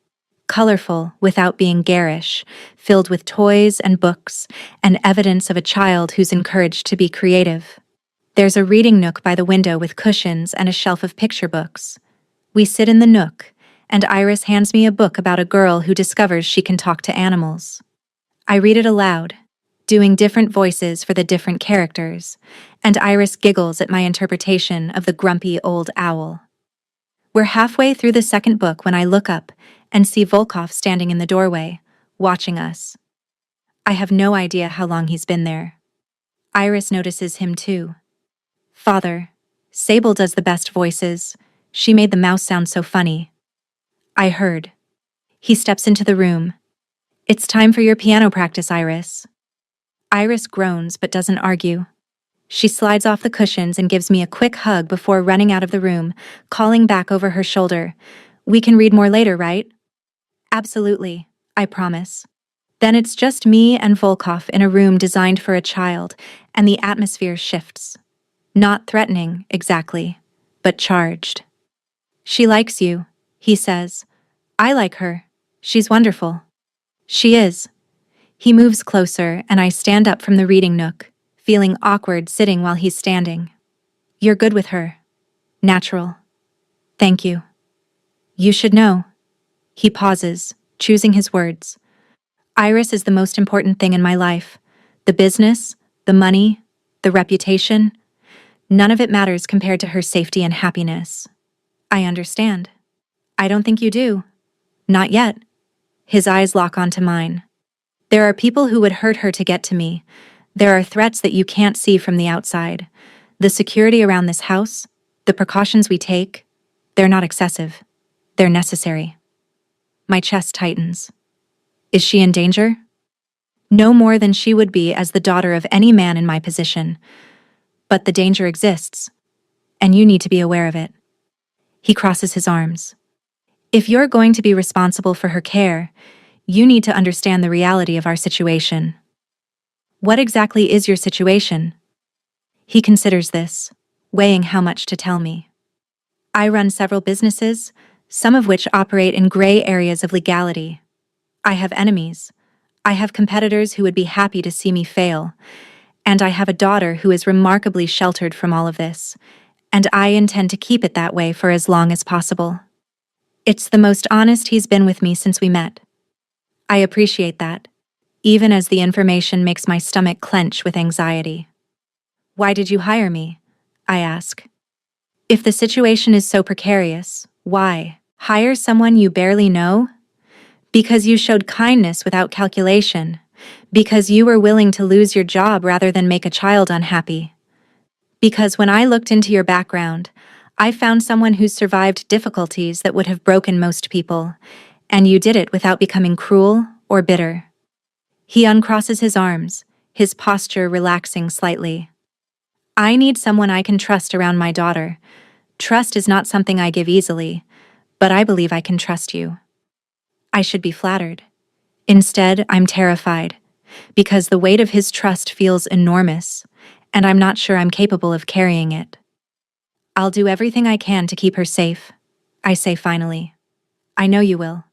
Colorful without being garish, filled with toys and books, and evidence of a child who's encouraged to be creative. There's a reading nook by the window with cushions and a shelf of picture books. We sit in the nook, and Iris hands me a book about a girl who discovers she can talk to animals. I read it aloud, doing different voices for the different characters, and Iris giggles at my interpretation of the grumpy old owl. We're halfway through the second book when I look up and see Volkov standing in the doorway, watching us. I have no idea how long he's been there. Iris notices him too. Father, Sable does the best voices. She made the mouse sound so funny. I heard. He steps into the room. It's time for your piano practice, Iris. Iris groans but doesn't argue. She slides off the cushions and gives me a quick hug before running out of the room, calling back over her shoulder. We can read more later, right? Absolutely, I promise. Then it's just me and Volkov in a room designed for a child, and the atmosphere shifts. Not threatening, exactly, but charged. She likes you, he says. I like her. She's wonderful. She is. He moves closer, and I stand up from the reading nook, feeling awkward sitting while he's standing. You're good with her. Natural. Thank you. You should know. He pauses, choosing his words. Iris is the most important thing in my life. The business, the money, the reputation. None of it matters compared to her safety and happiness. I understand. I don't think you do. Not yet. His eyes lock onto mine. There are people who would hurt her to get to me. There are threats that you can't see from the outside. The security around this house, the precautions we take, they're not excessive. They're necessary. My chest tightens. Is she in danger? No more than she would be as the daughter of any man in my position. But the danger exists, and you need to be aware of it. He crosses his arms. If you're going to be responsible for her care, you need to understand the reality of our situation. What exactly is your situation? He considers this, weighing how much to tell me. I run several businesses, some of which operate in gray areas of legality. I have enemies. I have competitors who would be happy to see me fail. And I have a daughter who is remarkably sheltered from all of this, and I intend to keep it that way for as long as possible. It's the most honest he's been with me since we met. I appreciate that, even as the information makes my stomach clench with anxiety. Why did you hire me? I ask. If the situation is so precarious, why? Hire someone you barely know? Because you showed kindness without calculation. Because you were willing to lose your job rather than make a child unhappy. Because when I looked into your background, I found someone who survived difficulties that would have broken most people, and you did it without becoming cruel or bitter. He uncrosses his arms, his posture relaxing slightly. I need someone I can trust around my daughter. Trust is not something I give easily, but I believe I can trust you. I should be flattered. Instead, I'm terrified, because the weight of his trust feels enormous, and I'm not sure I'm capable of carrying it. I'll do everything I can to keep her safe, I say finally. I know you will.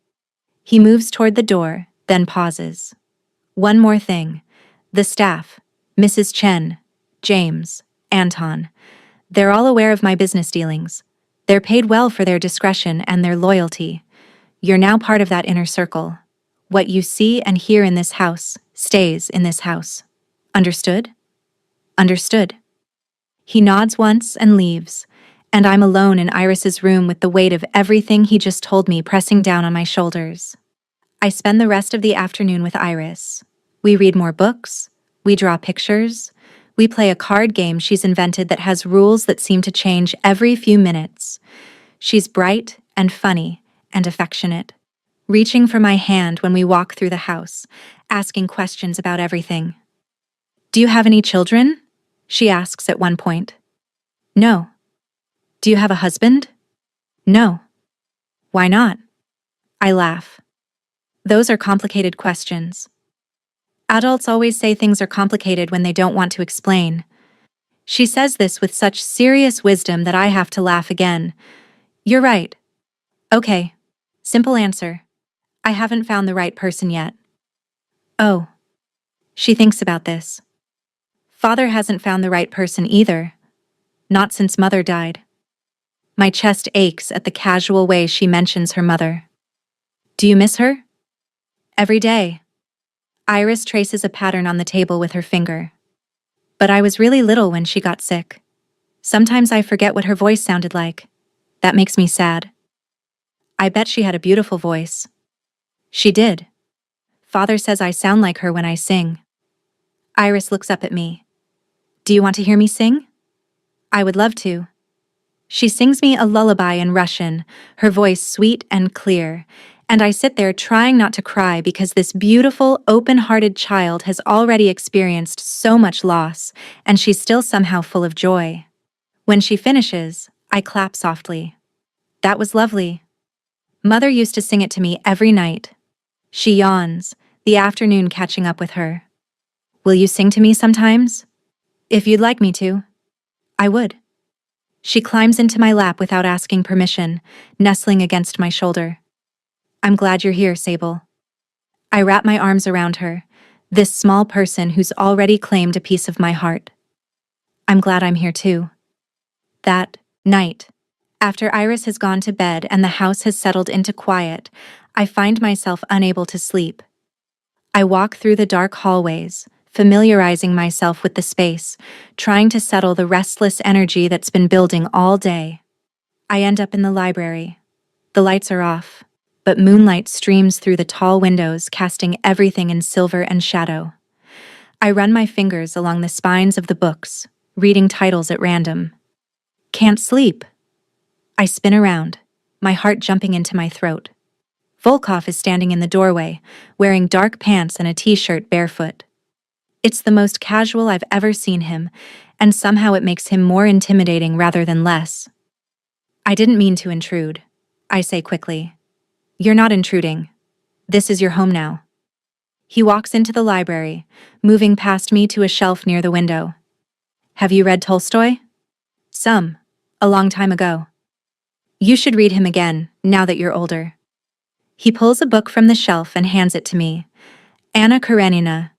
He moves toward the door, then pauses. One more thing. The staff, Mrs. Chen, James, Anton, they're all aware of my business dealings. They're paid well for their discretion and their loyalty. You're now part of that inner circle. What you see and hear in this house stays in this house. Understood? Understood. He nods once and leaves, and I'm alone in Iris's room with the weight of everything he just told me pressing down on my shoulders. I spend the rest of the afternoon with Iris. We read more books, we draw pictures, we play a card game she's invented that has rules that seem to change every few minutes. She's bright and funny and affectionate, reaching for my hand when we walk through the house, asking questions about everything. Do you have any children? She asks at one point. No. Do you have a husband? No. Why not? I laugh. Those are complicated questions. Adults always say things are complicated when they don't want to explain. She says this with such serious wisdom that I have to laugh again. You're right. Okay. Simple answer. I haven't found the right person yet. Oh. She thinks about this. Father hasn't found the right person either. Not since Mother died. My chest aches at the casual way she mentions her mother. Do you miss her? Every day. Iris traces a pattern on the table with her finger. But I was really little when she got sick. Sometimes I forget what her voice sounded like. That makes me sad. I bet she had a beautiful voice. She did. Father says I sound like her when I sing. Iris looks up at me. Do you want to hear me sing? I would love to. She sings me a lullaby in Russian, her voice sweet and clear, and I sit there trying not to cry because this beautiful, open-hearted child has already experienced so much loss, and she's still somehow full of joy. When she finishes, I clap softly. That was lovely. Mother used to sing it to me every night. She yawns, the afternoon catching up with her. Will you sing to me sometimes? If you'd like me to. I would. She climbs into my lap without asking permission, nestling against my shoulder. I'm glad you're here, Sable. I wrap my arms around her, this small person who's already claimed a piece of my heart. I'm glad I'm here too. That night, after Iris has gone to bed and the house has settled into quiet, I find myself unable to sleep. I walk through the dark hallways, familiarizing myself with the space, trying to settle the restless energy that's been building all day. I end up in the library. The lights are off, but moonlight streams through the tall windows, casting everything in silver and shadow. I run my fingers along the spines of the books, reading titles at random. Can't sleep. I spin around, my heart jumping into my throat. Volkov is standing in the doorway, wearing dark pants and a t-shirt barefoot. It's the most casual I've ever seen him, and somehow it makes him more intimidating rather than less. I didn't mean to intrude, I say quickly. You're not intruding. This is your home now. He walks into the library, moving past me to a shelf near the window. Have you read Tolstoy? Some. A long time ago. You should read him again, now that you're older. He pulls a book from the shelf and hands it to me. Anna Karenina.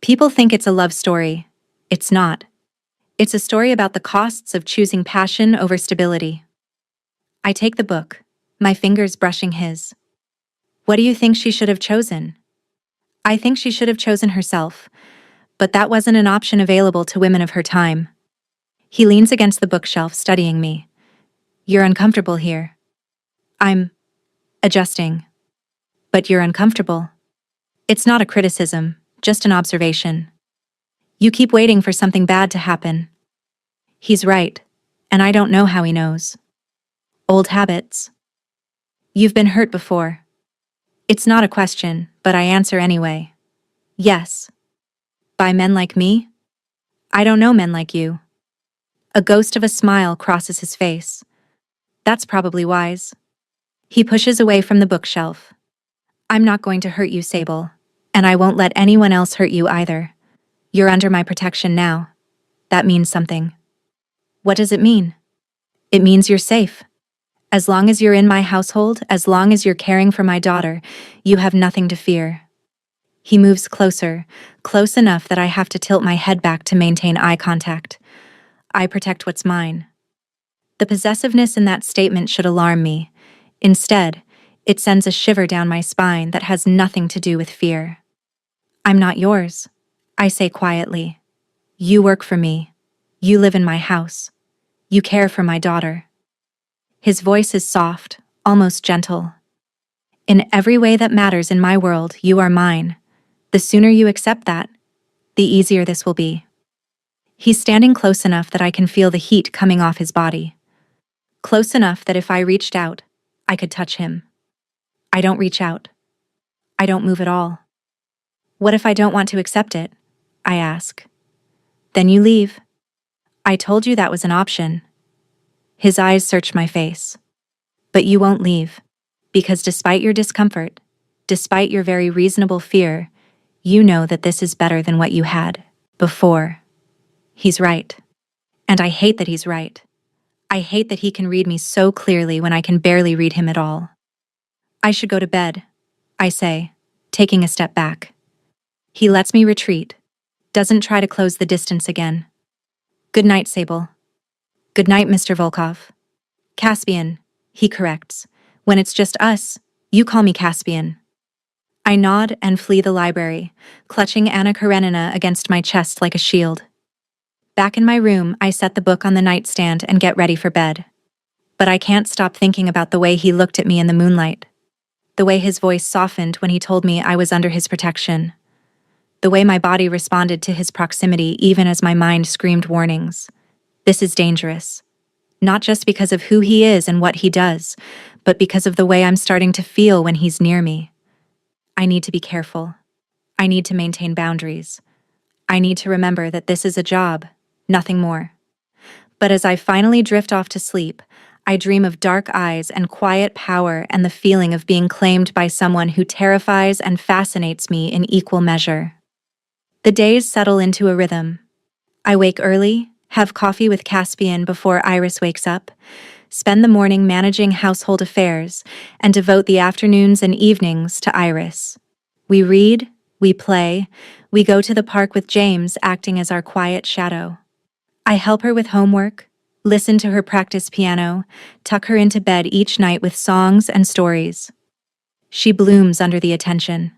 People think it's a love story. It's not. It's a story about the costs of choosing passion over stability. I take the book, my fingers brushing his. What do you think she should have chosen? I think she should have chosen herself, but that wasn't an option available to women of her time. He leans against the bookshelf, studying me. You're uncomfortable here. I'm adjusting. But you're uncomfortable. It's not a criticism, just an observation. You keep waiting for something bad to happen. He's right, and I don't know how he knows. Old habits. You've been hurt before. It's not a question, but I answer anyway. Yes. By men like me? I don't know men like you. A ghost of a smile crosses his face. That's probably wise. He pushes away from the bookshelf. I'm not going to hurt you, Sable, and I won't let anyone else hurt you either. You're under my protection now. That means something. What does it mean? It means you're safe. As long as you're in my household, as long as you're caring for my daughter, you have nothing to fear. He moves closer, close enough that I have to tilt my head back to maintain eye contact. I protect what's mine. The possessiveness in that statement should alarm me. Instead, it sends a shiver down my spine that has nothing to do with fear. I'm not yours, I say quietly. You work for me. You live in my house. You care for my daughter. His voice is soft, almost gentle. In every way that matters in my world, you are mine. The sooner you accept that, the easier this will be. He's standing close enough that I can feel the heat coming off his body. Close enough that if I reached out, I could touch him. I don't reach out. I don't move at all. What if I don't want to accept it? I ask. Then you leave. I told you that was an option. His eyes search my face. But you won't leave, because despite your discomfort, despite your very reasonable fear, you know that this is better than what you had before. He's right. And I hate that he's right. I hate that he can read me so clearly when I can barely read him at all. I should go to bed, I say, taking a step back. He lets me retreat, doesn't try to close the distance again. Good night, Sable. Good night, Mr. Volkov. Caspian, he corrects. When it's just us, you call me Caspian. I nod and flee the library, clutching Anna Karenina against my chest like a shield. Back in my room, I set the book on the nightstand and get ready for bed. But I can't stop thinking about the way he looked at me in the moonlight. The way his voice softened when he told me I was under his protection. The way my body responded to his proximity even as my mind screamed warnings. This is dangerous. Not just because of who he is and what he does, but because of the way I'm starting to feel when he's near me. I need to be careful. I need to maintain boundaries. I need to remember that this is a job, nothing more. But as I finally drift off to sleep, I dream of dark eyes and quiet power and the feeling of being claimed by someone who terrifies and fascinates me in equal measure. The days settle into a rhythm. I wake early, have coffee with Caspian before Iris wakes up, spend the morning managing household affairs, and devote the afternoons and evenings to Iris. We read, we play, we go to the park with James acting as our quiet shadow. I help her with homework, listen to her practice piano, tuck her into bed each night with songs and stories. She blooms under the attention.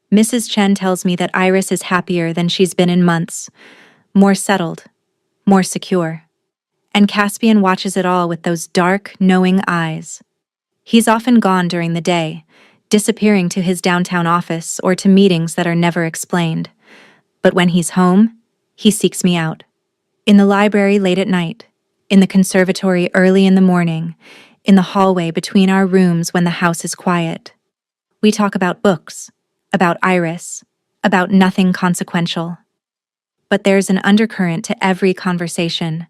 Mrs. Chen tells me that Iris is happier than she's been in months, more settled, more secure. And Caspian watches it all with those dark, knowing eyes. He's often gone during the day, disappearing to his downtown office or to meetings that are never explained. But when he's home, he seeks me out. In the library late at night, in the conservatory early in the morning, in the hallway between our rooms when the house is quiet. We talk about books, about Iris, about nothing consequential. But there's an undercurrent to every conversation,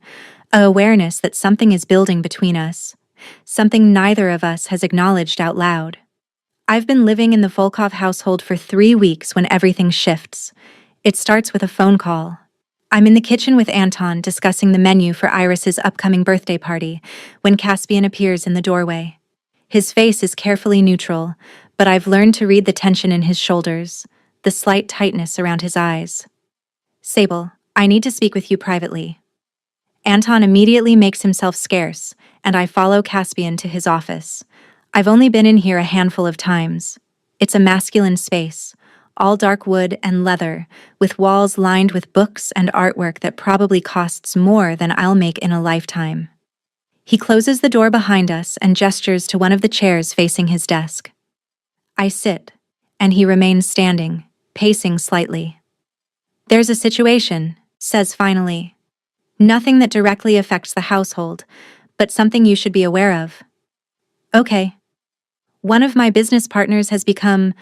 a awareness that something is building between us, something neither of us has acknowledged out loud. I've been living in the Volkov household for 3 weeks when everything shifts. It starts with a phone call. I'm in the kitchen with Anton discussing the menu for Iris's upcoming birthday party when Caspian appears in the doorway. His face is carefully neutral, but I've learned to read the tension in his shoulders, the slight tightness around his eyes. Sable, I need to speak with you privately. Anton immediately makes himself scarce, and I follow Caspian to his office. I've only been in here a handful of times. It's a masculine space, all dark wood and leather, with walls lined with books and artwork that probably costs more than I'll make in a lifetime. He closes the door behind us and gestures to one of the chairs facing his desk. I sit, and he remains standing, pacing slightly. There's a situation, says finally. Nothing that directly affects the household, but something you should be aware of. Okay. One of my business partners has become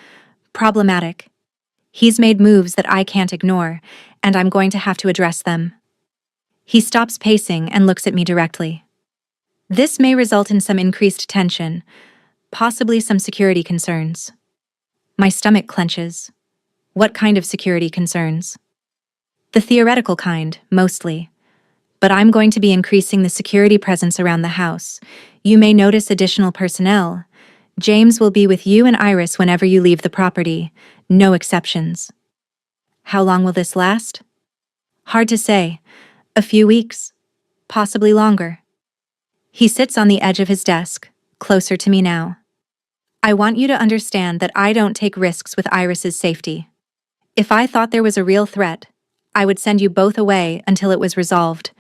problematic. He's made moves that I can't ignore, and I'm going to have to address them. He stops pacing and looks at me directly. This may result in some increased tension, possibly some security concerns. My stomach clenches. What kind of security concerns? The theoretical kind, mostly. But I'm going to be increasing the security presence around the house. You may notice additional personnel. James will be with you and Iris whenever you leave the property. No exceptions. How long will this last? Hard to say. A few weeks. Possibly longer. He sits on the edge of his desk, closer to me now. I want you to understand that I don't take risks with Iris's safety. If I thought there was a real threat, I would send you both away until it was resolved.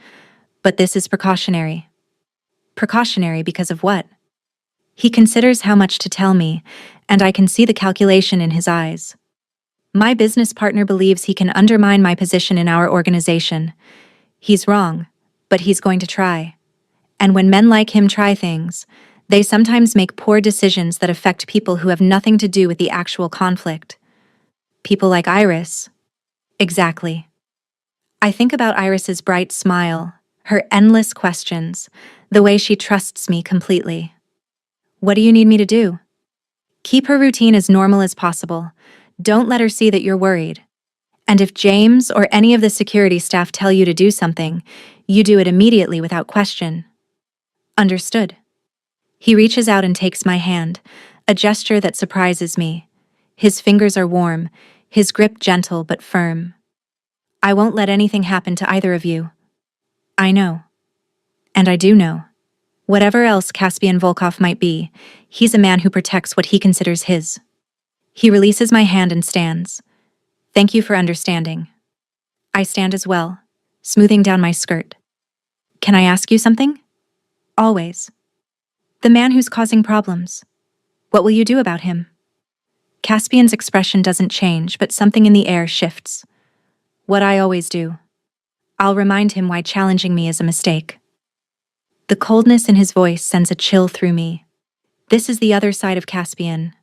But this is precautionary. Precautionary because of what? He considers how much to tell me, and I can see the calculation in his eyes. My business partner believes he can undermine my position in our organization. He's wrong, but he's going to try. And when men like him try things, they sometimes make poor decisions that affect people who have nothing to do with the actual conflict. People like Iris. Exactly. I think about Iris's bright smile, her endless questions, the way she trusts me completely. What do you need me to do? Keep her routine as normal as possible. Don't let her see that you're worried. And if James or any of the security staff tell you to do something, you do it immediately without question. Understood. He reaches out and takes my hand, a gesture that surprises me. His fingers are warm, his grip gentle but firm. I won't let anything happen to either of you. I know. And I do know. Whatever else Caspian Volkov might be, he's a man who protects what he considers his. He releases my hand and stands. Thank you for understanding. I stand as well, smoothing down my skirt. Can I ask you something? Always. The man who's causing problems. What will you do about him? Caspian's expression doesn't change, but something in the air shifts. What I always do. I'll remind him why challenging me is a mistake. The coldness in his voice sends a chill through me. This is the other side of Caspian.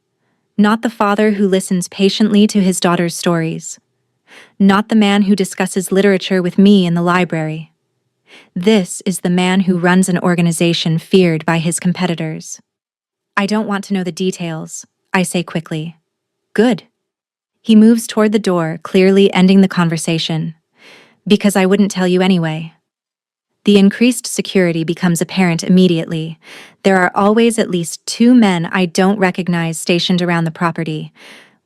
Not the father who listens patiently to his daughter's stories. Not the man who discusses literature with me in the library. This is the man who runs an organization feared by his competitors. I don't want to know the details, I say quickly. Good. He moves toward the door, clearly ending the conversation. Because I wouldn't tell you anyway. The increased security becomes apparent immediately. There are always at least 2 men I don't recognize stationed around the property.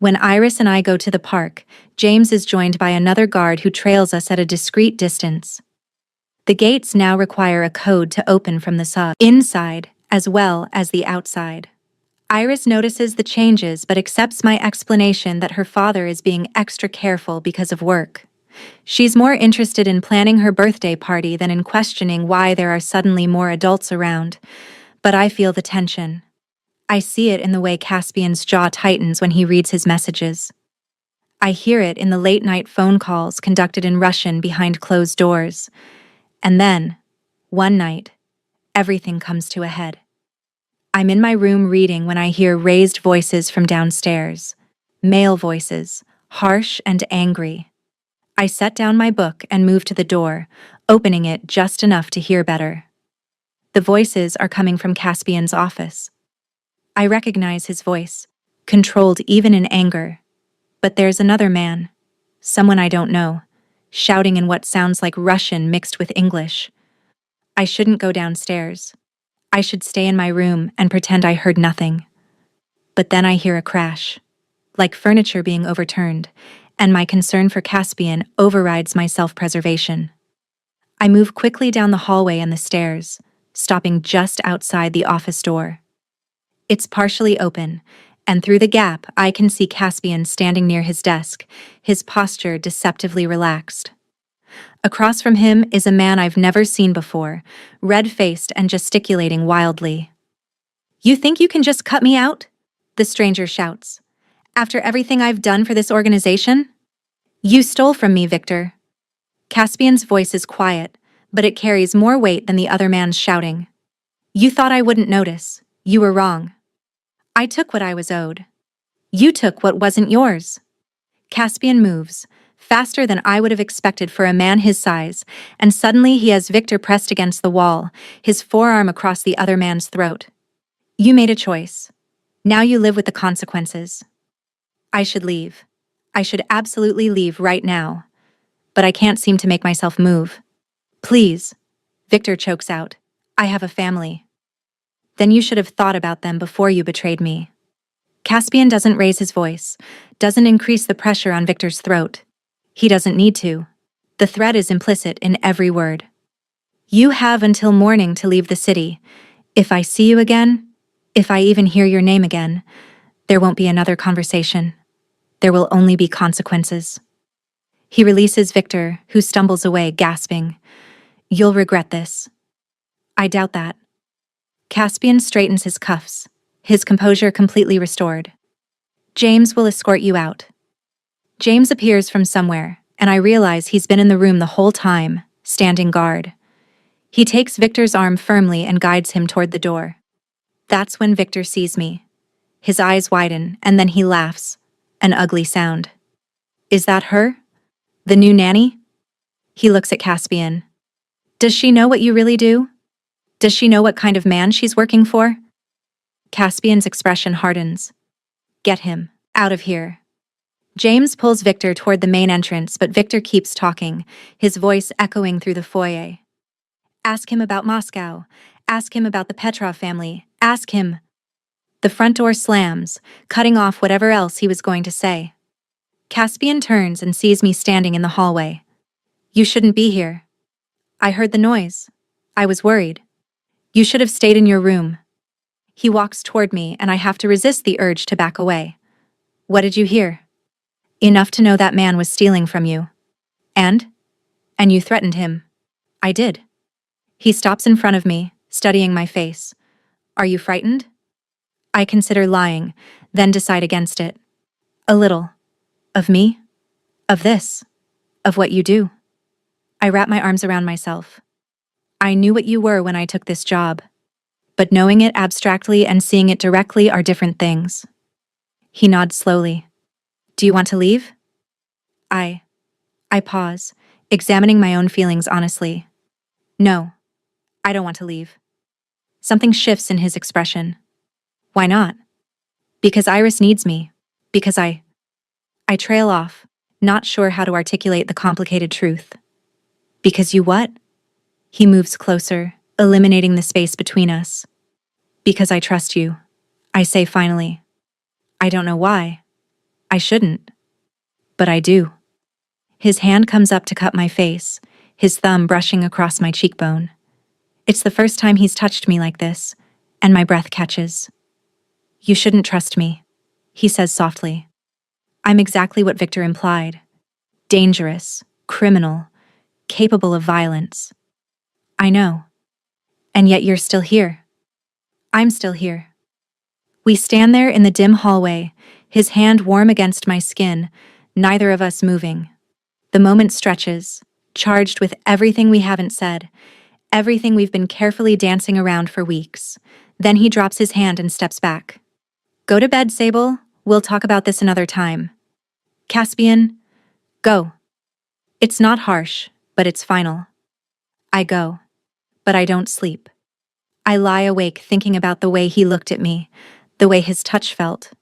When Iris and I go to the park, James is joined by another guard who trails us at a discreet distance. The gates now require a code to open from the inside, as well as the outside. Iris notices the changes but accepts my explanation that her father is being extra careful because of work. She's more interested in planning her birthday party than in questioning why there are suddenly more adults around. But I feel the tension. I see it in the way Caspian's jaw tightens when he reads his messages. I hear it in the late-night phone calls conducted in Russian behind closed doors. And then, one night, everything comes to a head. I'm in my room reading when I hear raised voices from downstairs. Male voices, harsh and angry. I set down my book and move to the door, opening it just enough to hear better. The voices are coming from Caspian's office. I recognize his voice, controlled even in anger. But there's another man, someone I don't know, shouting in what sounds like Russian mixed with English. I shouldn't go downstairs. I should stay in my room and pretend I heard nothing. But then I hear a crash, like furniture being overturned, and my concern for Caspian overrides my self-preservation. I move quickly down the hallway and the stairs, stopping just outside the office door. It's partially open, and through the gap I can see Caspian standing near his desk, his posture deceptively relaxed. Across from him is a man I've never seen before, red-faced and gesticulating wildly. "You think you can just cut me out?" the stranger shouts. "After everything I've done for this organization? You stole from me, Victor." Caspian's voice is quiet, but it carries more weight than the other man's shouting. "You thought I wouldn't notice. You were wrong. I took what I was owed. You took what wasn't yours." Caspian moves, faster than I would have expected for a man his size, and suddenly he has Victor pressed against the wall, his forearm across the other man's throat. "You made a choice. Now you live with the consequences." I should leave. I should absolutely leave right now. But I can't seem to make myself move. "Please," Victor chokes out. "I have a family." "Then you should have thought about them before you betrayed me." Caspian doesn't raise his voice, doesn't increase the pressure on Victor's throat. He doesn't need to. The threat is implicit in every word. "You have until morning to leave the city. If I see you again, if I even hear your name again, there won't be another conversation. There will only be consequences." He releases Victor, who stumbles away, gasping. "You'll regret this." I doubt that. Caspian straightens his cuffs, his composure completely restored. "James will escort you out." James appears from somewhere, and I realize he's been in the room the whole time, standing guard. He takes Victor's arm firmly and guides him toward the door. That's when Victor sees me. His eyes widen, and then he laughs, an ugly sound. "Is that her? The new nanny?" He looks at Caspian. "Does she know what you really do? Does she know what kind of man she's working for?" Caspian's expression hardens. "Get him out of here." James pulls Victor toward the main entrance, but Victor keeps talking, his voice echoing through the foyer. "Ask him about Moscow. Ask him about the Petrov family. Ask him." The front door slams, cutting off whatever else he was going to say. Caspian turns and sees me standing in the hallway. "You shouldn't be here." "I heard the noise. I was worried." You should have stayed in your room. He walks toward me, and I have to resist the urge to back away. What did you hear? Enough to know that man was stealing from you. And? And you threatened him. I did. He stops in front of me, studying my face. Are you frightened? I consider lying, then decide against it. A little. Of me? Of this? Of what you do? I wrap my arms around myself. I knew what you were when I took this job. But knowing it abstractly and seeing it directly are different things. He nods slowly. Do you want to leave? I pause, examining my own feelings honestly. No, I don't want to leave. Something shifts in his expression. Why not? Because Iris needs me. Because I trail off, not sure how to articulate the complicated truth. Because you what? He moves closer, eliminating the space between us. Because I trust you, I say finally. I don't know why. I shouldn't. But I do. His hand comes up to cut my face, his thumb brushing across my cheekbone. It's the first time he's touched me like this, and my breath catches. You shouldn't trust me, he says softly. I'm exactly what Victor implied. Dangerous, criminal, capable of violence. I know. And yet you're still here. I'm still here. We stand there in the dim hallway, his hand warm against my skin, neither of us moving. The moment stretches, charged with everything we haven't said, everything we've been carefully dancing around for weeks. Then he drops his hand and steps back. Go to bed, Sable. We'll talk about this another time. Caspian, go. It's not harsh, but it's final. I go, but I don't sleep. I lie awake thinking about the way he looked at me, the way his touch felt,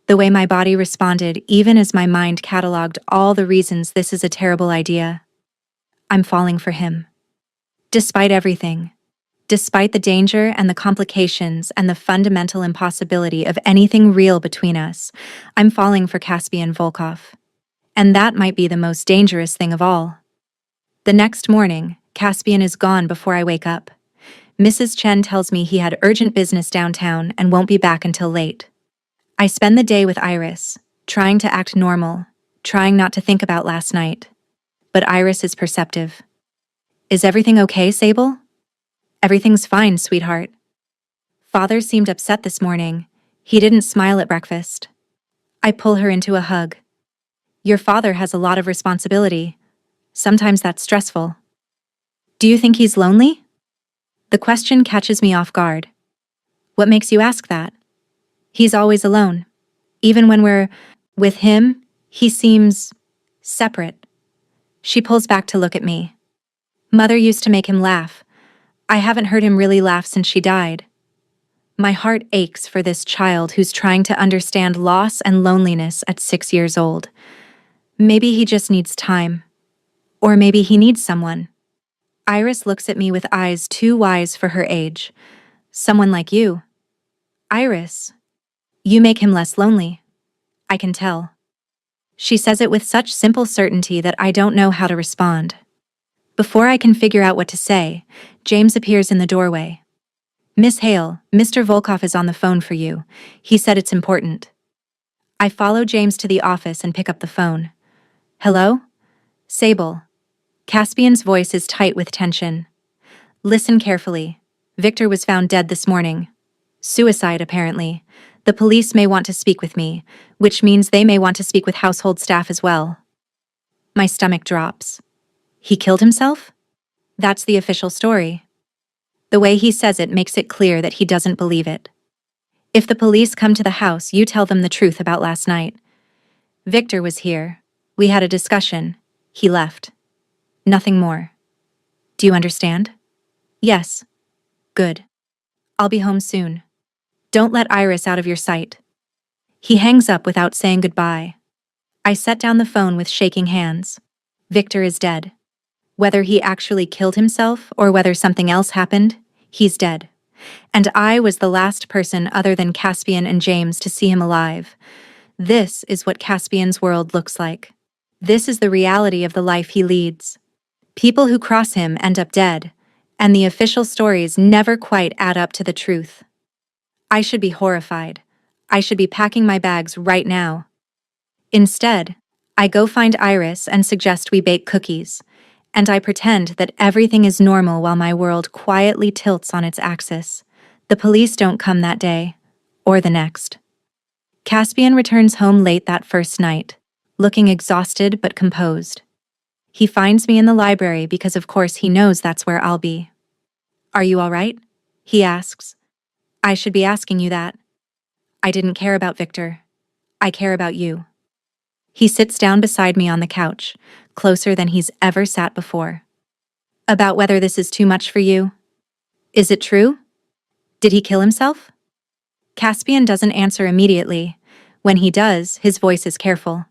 the way my body responded even as my mind cataloged all the reasons this is a terrible idea. I'm falling for him. Despite everything, despite the danger and the complications and the fundamental impossibility of anything real between us, I'm falling for Caspian Volkov. And that might be the most dangerous thing of all. The next morning, Caspian is gone before I wake up. Mrs. Chen tells me he had urgent business downtown and won't be back until late. I spend the day with Iris, trying to act normal, trying not to think about last night. But Iris is perceptive. Is everything okay, Sable? Everything's fine, sweetheart. Father seemed upset this morning. He didn't smile at breakfast. I pull her into a hug. Your father has a lot of responsibility. Sometimes that's stressful. Do you think he's lonely? The question catches me off guard. What makes you ask that? He's always alone. Even when we're with him, he seems separate. She pulls back to look at me. Mother used to make him laugh. I haven't heard him really laugh since she died. My heart aches for this child who's trying to understand loss and loneliness at 6 years old. Maybe he just needs time. Or maybe he needs someone. Iris looks at me with eyes too wise for her age. Someone like you. Iris, you make him less lonely. I can tell. She says it with such simple certainty that I don't know how to respond. Before I can figure out what to say, James appears in the doorway. Miss Hale, Mr. Volkov is on the phone for you. He said it's important. I follow James to the office and pick up the phone. Hello? Sable. Caspian's voice is tight with tension. Listen carefully. Victor was found dead this morning. Suicide, apparently. The police may want to speak with me, which means they may want to speak with household staff as well. My stomach drops. He killed himself? That's the official story. The way he says it makes it clear that he doesn't believe it. If the police come to the house, you tell them the truth about last night. Victor was here. We had a discussion. He left. Nothing more. Do you understand? Yes. Good. I'll be home soon. Don't let Iris out of your sight. He hangs up without saying goodbye. I set down the phone with shaking hands. Victor is dead. Whether he actually killed himself or whether something else happened, he's dead. And I was the last person other than Caspian and James to see him alive. This is what Caspian's world looks like. This is the reality of the life he leads. People who cross him end up dead, and the official stories never quite add up to the truth. I should be horrified. I should be packing my bags right now. Instead, I go find Iris and suggest we bake cookies, and I pretend that everything is normal while my world quietly tilts on its axis. The police don't come that day, or the next. Caspian returns home late that first night, looking exhausted but composed. He finds me in the library because of course he knows that's where I'll be. "Are you all right?" he asks. "I should be asking you that. I didn't care about Victor. I care about you." He sits down beside me on the couch, closer than he's ever sat before. "About whether this is too much for you? Is it true? Did he kill himself?" Caspian doesn't answer immediately. When he does, his voice is careful.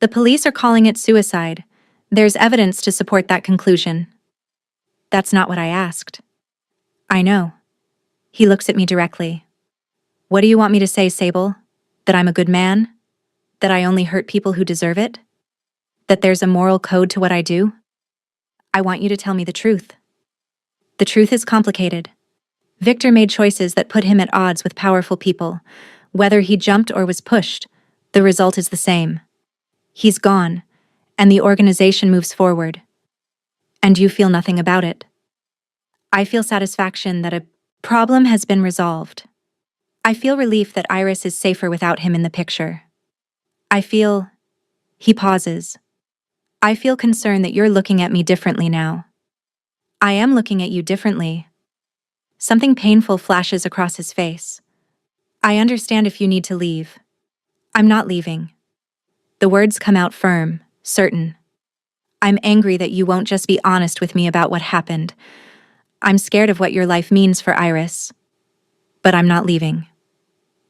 "The police are calling it suicide. There's evidence to support that conclusion." "That's not what I asked." "I know." He looks at me directly. "What do you want me to say, Sable? That I'm a good man? That I only hurt people who deserve it? That there's a moral code to what I do?" "I want you to tell me the truth." "The truth is complicated. Victor made choices that put him at odds with powerful people. Whether he jumped or was pushed, the result is the same. He's gone, and the organization moves forward. And you feel nothing about it." "I feel satisfaction that a problem has been resolved. I feel relief that Iris is safer without him in the picture. I feel..." He pauses. "I feel concern that you're looking at me differently now." "I am looking at you differently." Something painful flashes across his face. "I understand if you need to leave." "I'm not leaving." The words come out firm, certain. "I'm angry that you won't just be honest with me about what happened. I'm scared of what your life means for Iris. But I'm not leaving."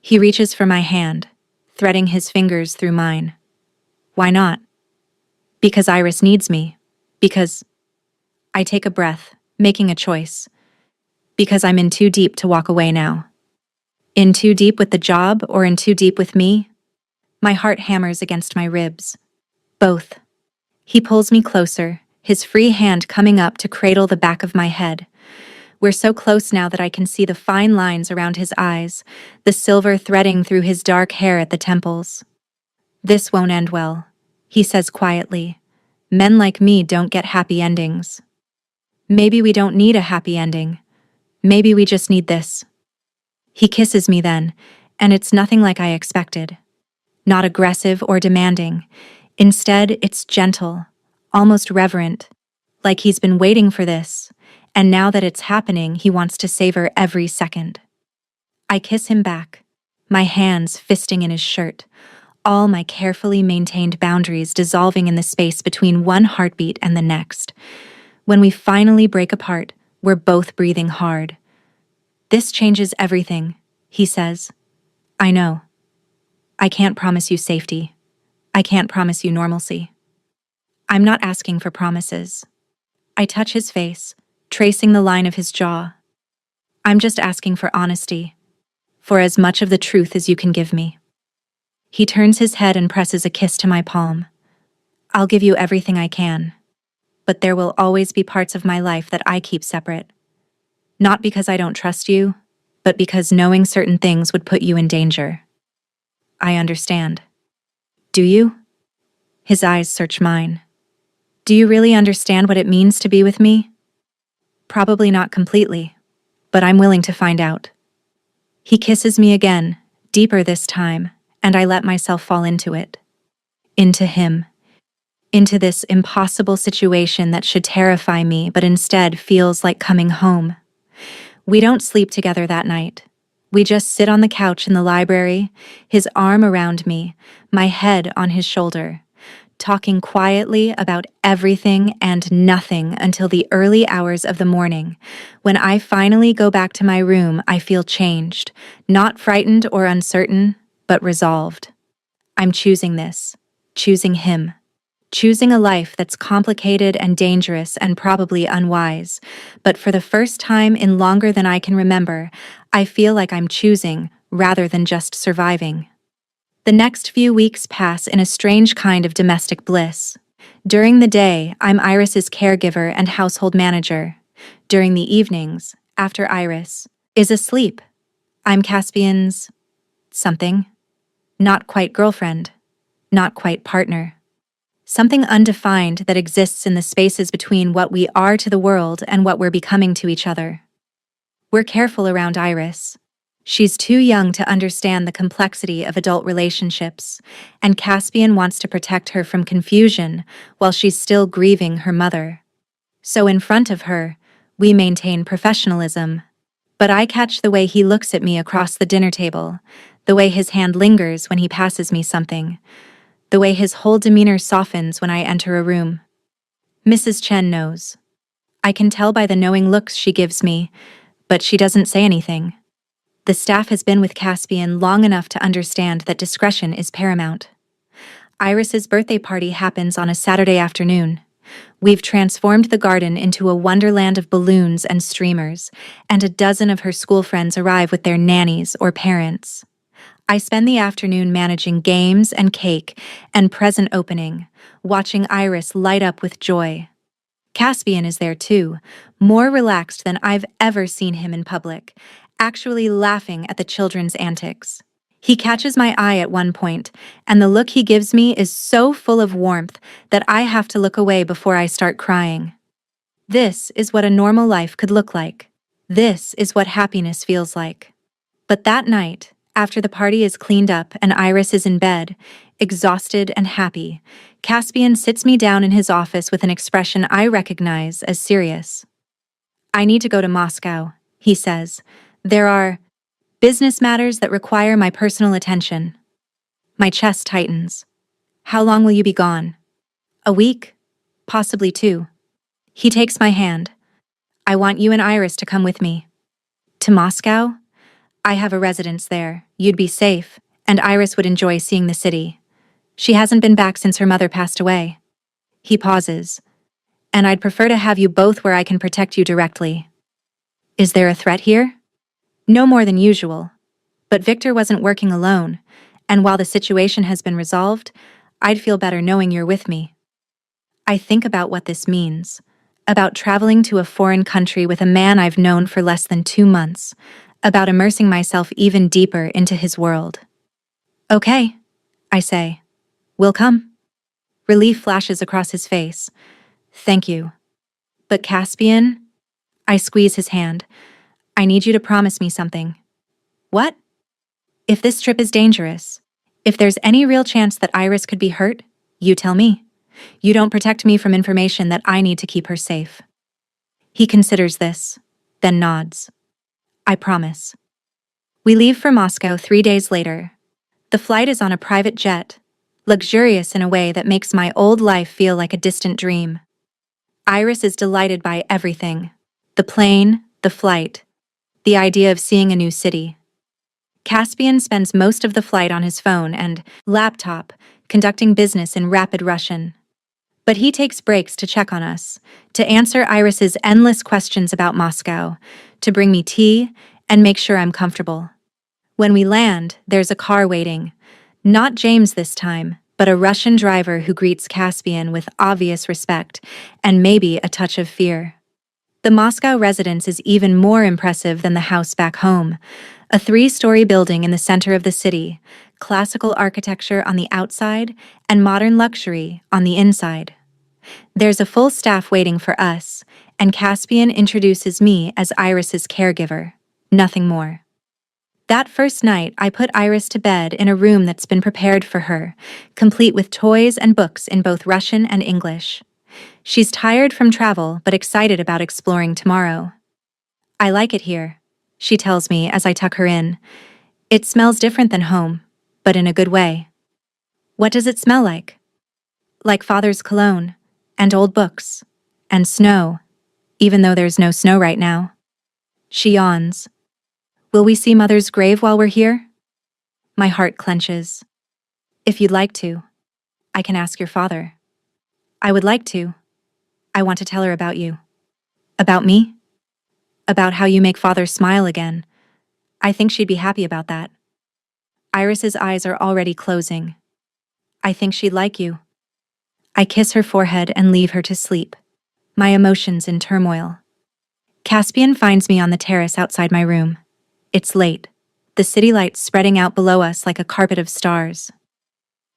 He reaches for my hand, threading his fingers through mine. "Why not?" "Because Iris needs me. Because..." I take a breath, making a choice. "Because I'm in too deep to walk away now." In too deep with the job or in too deep with me? My heart hammers against my ribs. Both. He pulls me closer, his free hand coming up to cradle the back of my head. We're so close now that I can see the fine lines around his eyes, the silver threading through his dark hair at the temples. "This won't end well," he says quietly. "Men like me don't get happy endings." "Maybe we don't need a happy ending. Maybe we just need this." He kisses me then, and it's nothing like I expected. Not aggressive or demanding. Instead, it's gentle, almost reverent, like he's been waiting for this, and now that it's happening, he wants to savor every second. I kiss him back, my hands fisting in his shirt, all my carefully maintained boundaries dissolving in the space between one heartbeat and the next. When we finally break apart, we're both breathing hard. "This changes everything," he says. "I know. I can't promise you safety. I can't promise you normalcy." I'm not asking for promises. I touch his face, tracing the line of his jaw. I'm just asking for honesty, for as much of the truth as you can give me. He turns his head and presses a kiss to my palm. "I'll give you everything I can, but there will always be parts of my life that I keep separate. Not because I don't trust you, but because knowing certain things would put you in danger." I understand. "Do you?" His eyes search mine. "Do you really understand what it means to be with me?" "Probably not completely, but I'm willing to find out." He kisses me again, deeper this time, and I let myself fall into it. Into him. Into this impossible situation that should terrify me but instead feels like coming home. We don't sleep together that night. We just sit on the couch in the library, his arm around me, my head on his shoulder, talking quietly about everything and nothing until the early hours of the morning. When I finally go back to my room, I feel changed, not frightened or uncertain, but resolved. I'm choosing this, choosing him. Choosing a life that's complicated and dangerous and probably unwise, but for the first time in longer than I can remember, I feel like I'm choosing rather than just surviving. The next few weeks pass in a strange kind of domestic bliss. During the day, I'm Iris's caregiver and household manager. During the evenings, after Iris is asleep, I'm Caspian's something. Not quite girlfriend. Not quite partner. Something undefined that exists in the spaces between what we are to the world and what we're becoming to each other. We're careful around Iris. She's too young to understand the complexity of adult relationships, and Caspian wants to protect her from confusion while she's still grieving her mother. So in front of her, we maintain professionalism. But I catch the way he looks at me across the dinner table, the way his hand lingers when he passes me something, the way his whole demeanor softens when I enter a room. Mrs. Chen knows. I can tell by the knowing looks she gives me, but she doesn't say anything. The staff has been with Caspian long enough to understand that discretion is paramount. Iris's birthday party happens on a Saturday afternoon. We've transformed the garden into a wonderland of balloons and streamers, and a dozen of her school friends arrive with their nannies or parents. I spend the afternoon managing games and cake and present opening, watching Iris light up with joy. Caspian is there too, more relaxed than I've ever seen him in public, actually laughing at the children's antics. He catches my eye at one point, and the look he gives me is so full of warmth that I have to look away before I start crying. This is what a normal life could look like. This is what happiness feels like. But that night, after the party is cleaned up and Iris is in bed, exhausted and happy, Caspian sits me down in his office with an expression I recognize as serious. "I need to go to Moscow," he says. "There are business matters that require my personal attention." My chest tightens. "How long will you be gone?" "A week, possibly 2. He takes my hand. "I want you and Iris to come with me." "To Moscow?" "I have a residence there. You'd be safe, and Iris would enjoy seeing the city. She hasn't been back since her mother passed away." He pauses. "And I'd prefer to have you both where I can protect you directly." "Is there a threat here?" "No more than usual. But Victor wasn't working alone, and while the situation has been resolved, I'd feel better knowing you're with me." I think about what this means, about traveling to a foreign country with a man I've known for less than 2 months, about immersing myself even deeper into his world. "Okay," I say. "We'll come." Relief flashes across his face. "Thank you." "But Caspian?" I squeeze his hand. "I need you to promise me something." "What?" "If this trip is dangerous, if there's any real chance that Iris could be hurt, you tell me. You don't protect me from information that I need to keep her safe." He considers this, then nods. "I promise." We leave for Moscow 3 days later. The flight is on a private jet, luxurious in a way that makes my old life feel like a distant dream. Iris is delighted by everything: the plane, the flight, the idea of seeing a new city. Caspian spends most of the flight on his phone and laptop, conducting business in rapid Russian. But he takes breaks to check on us, to answer Iris's endless questions about Moscow, to bring me tea, and make sure I'm comfortable. When we land, there's a car waiting. Not James this time, but a Russian driver who greets Caspian with obvious respect and maybe a touch of fear. The Moscow residence is even more impressive than the house back home. A 3-story building in the center of the city, classical architecture on the outside and modern luxury on the inside. There's a full staff waiting for us, and Caspian introduces me as Iris's caregiver, nothing more. That first night, I put Iris to bed in a room that's been prepared for her, complete with toys and books in both Russian and English. She's tired from travel but excited about exploring tomorrow. "I like it here," she tells me as I tuck her in. "It smells different than home, but in a good way." "What does it smell like?" "Like father's cologne, and old books, and snow, even though there's no snow right now." She yawns. "Will we see Mother's grave while we're here?" My heart clenches. "If you'd like to, I can ask your father." "I would like to. I want to tell her about you." "About me?" "About how you make father smile again. I think she'd be happy about that." Iris's eyes are already closing. "I think she'd like you." I kiss her forehead and leave her to sleep, my emotions in turmoil. Caspian finds me on the terrace outside my room. It's late, the city lights spreading out below us like a carpet of stars.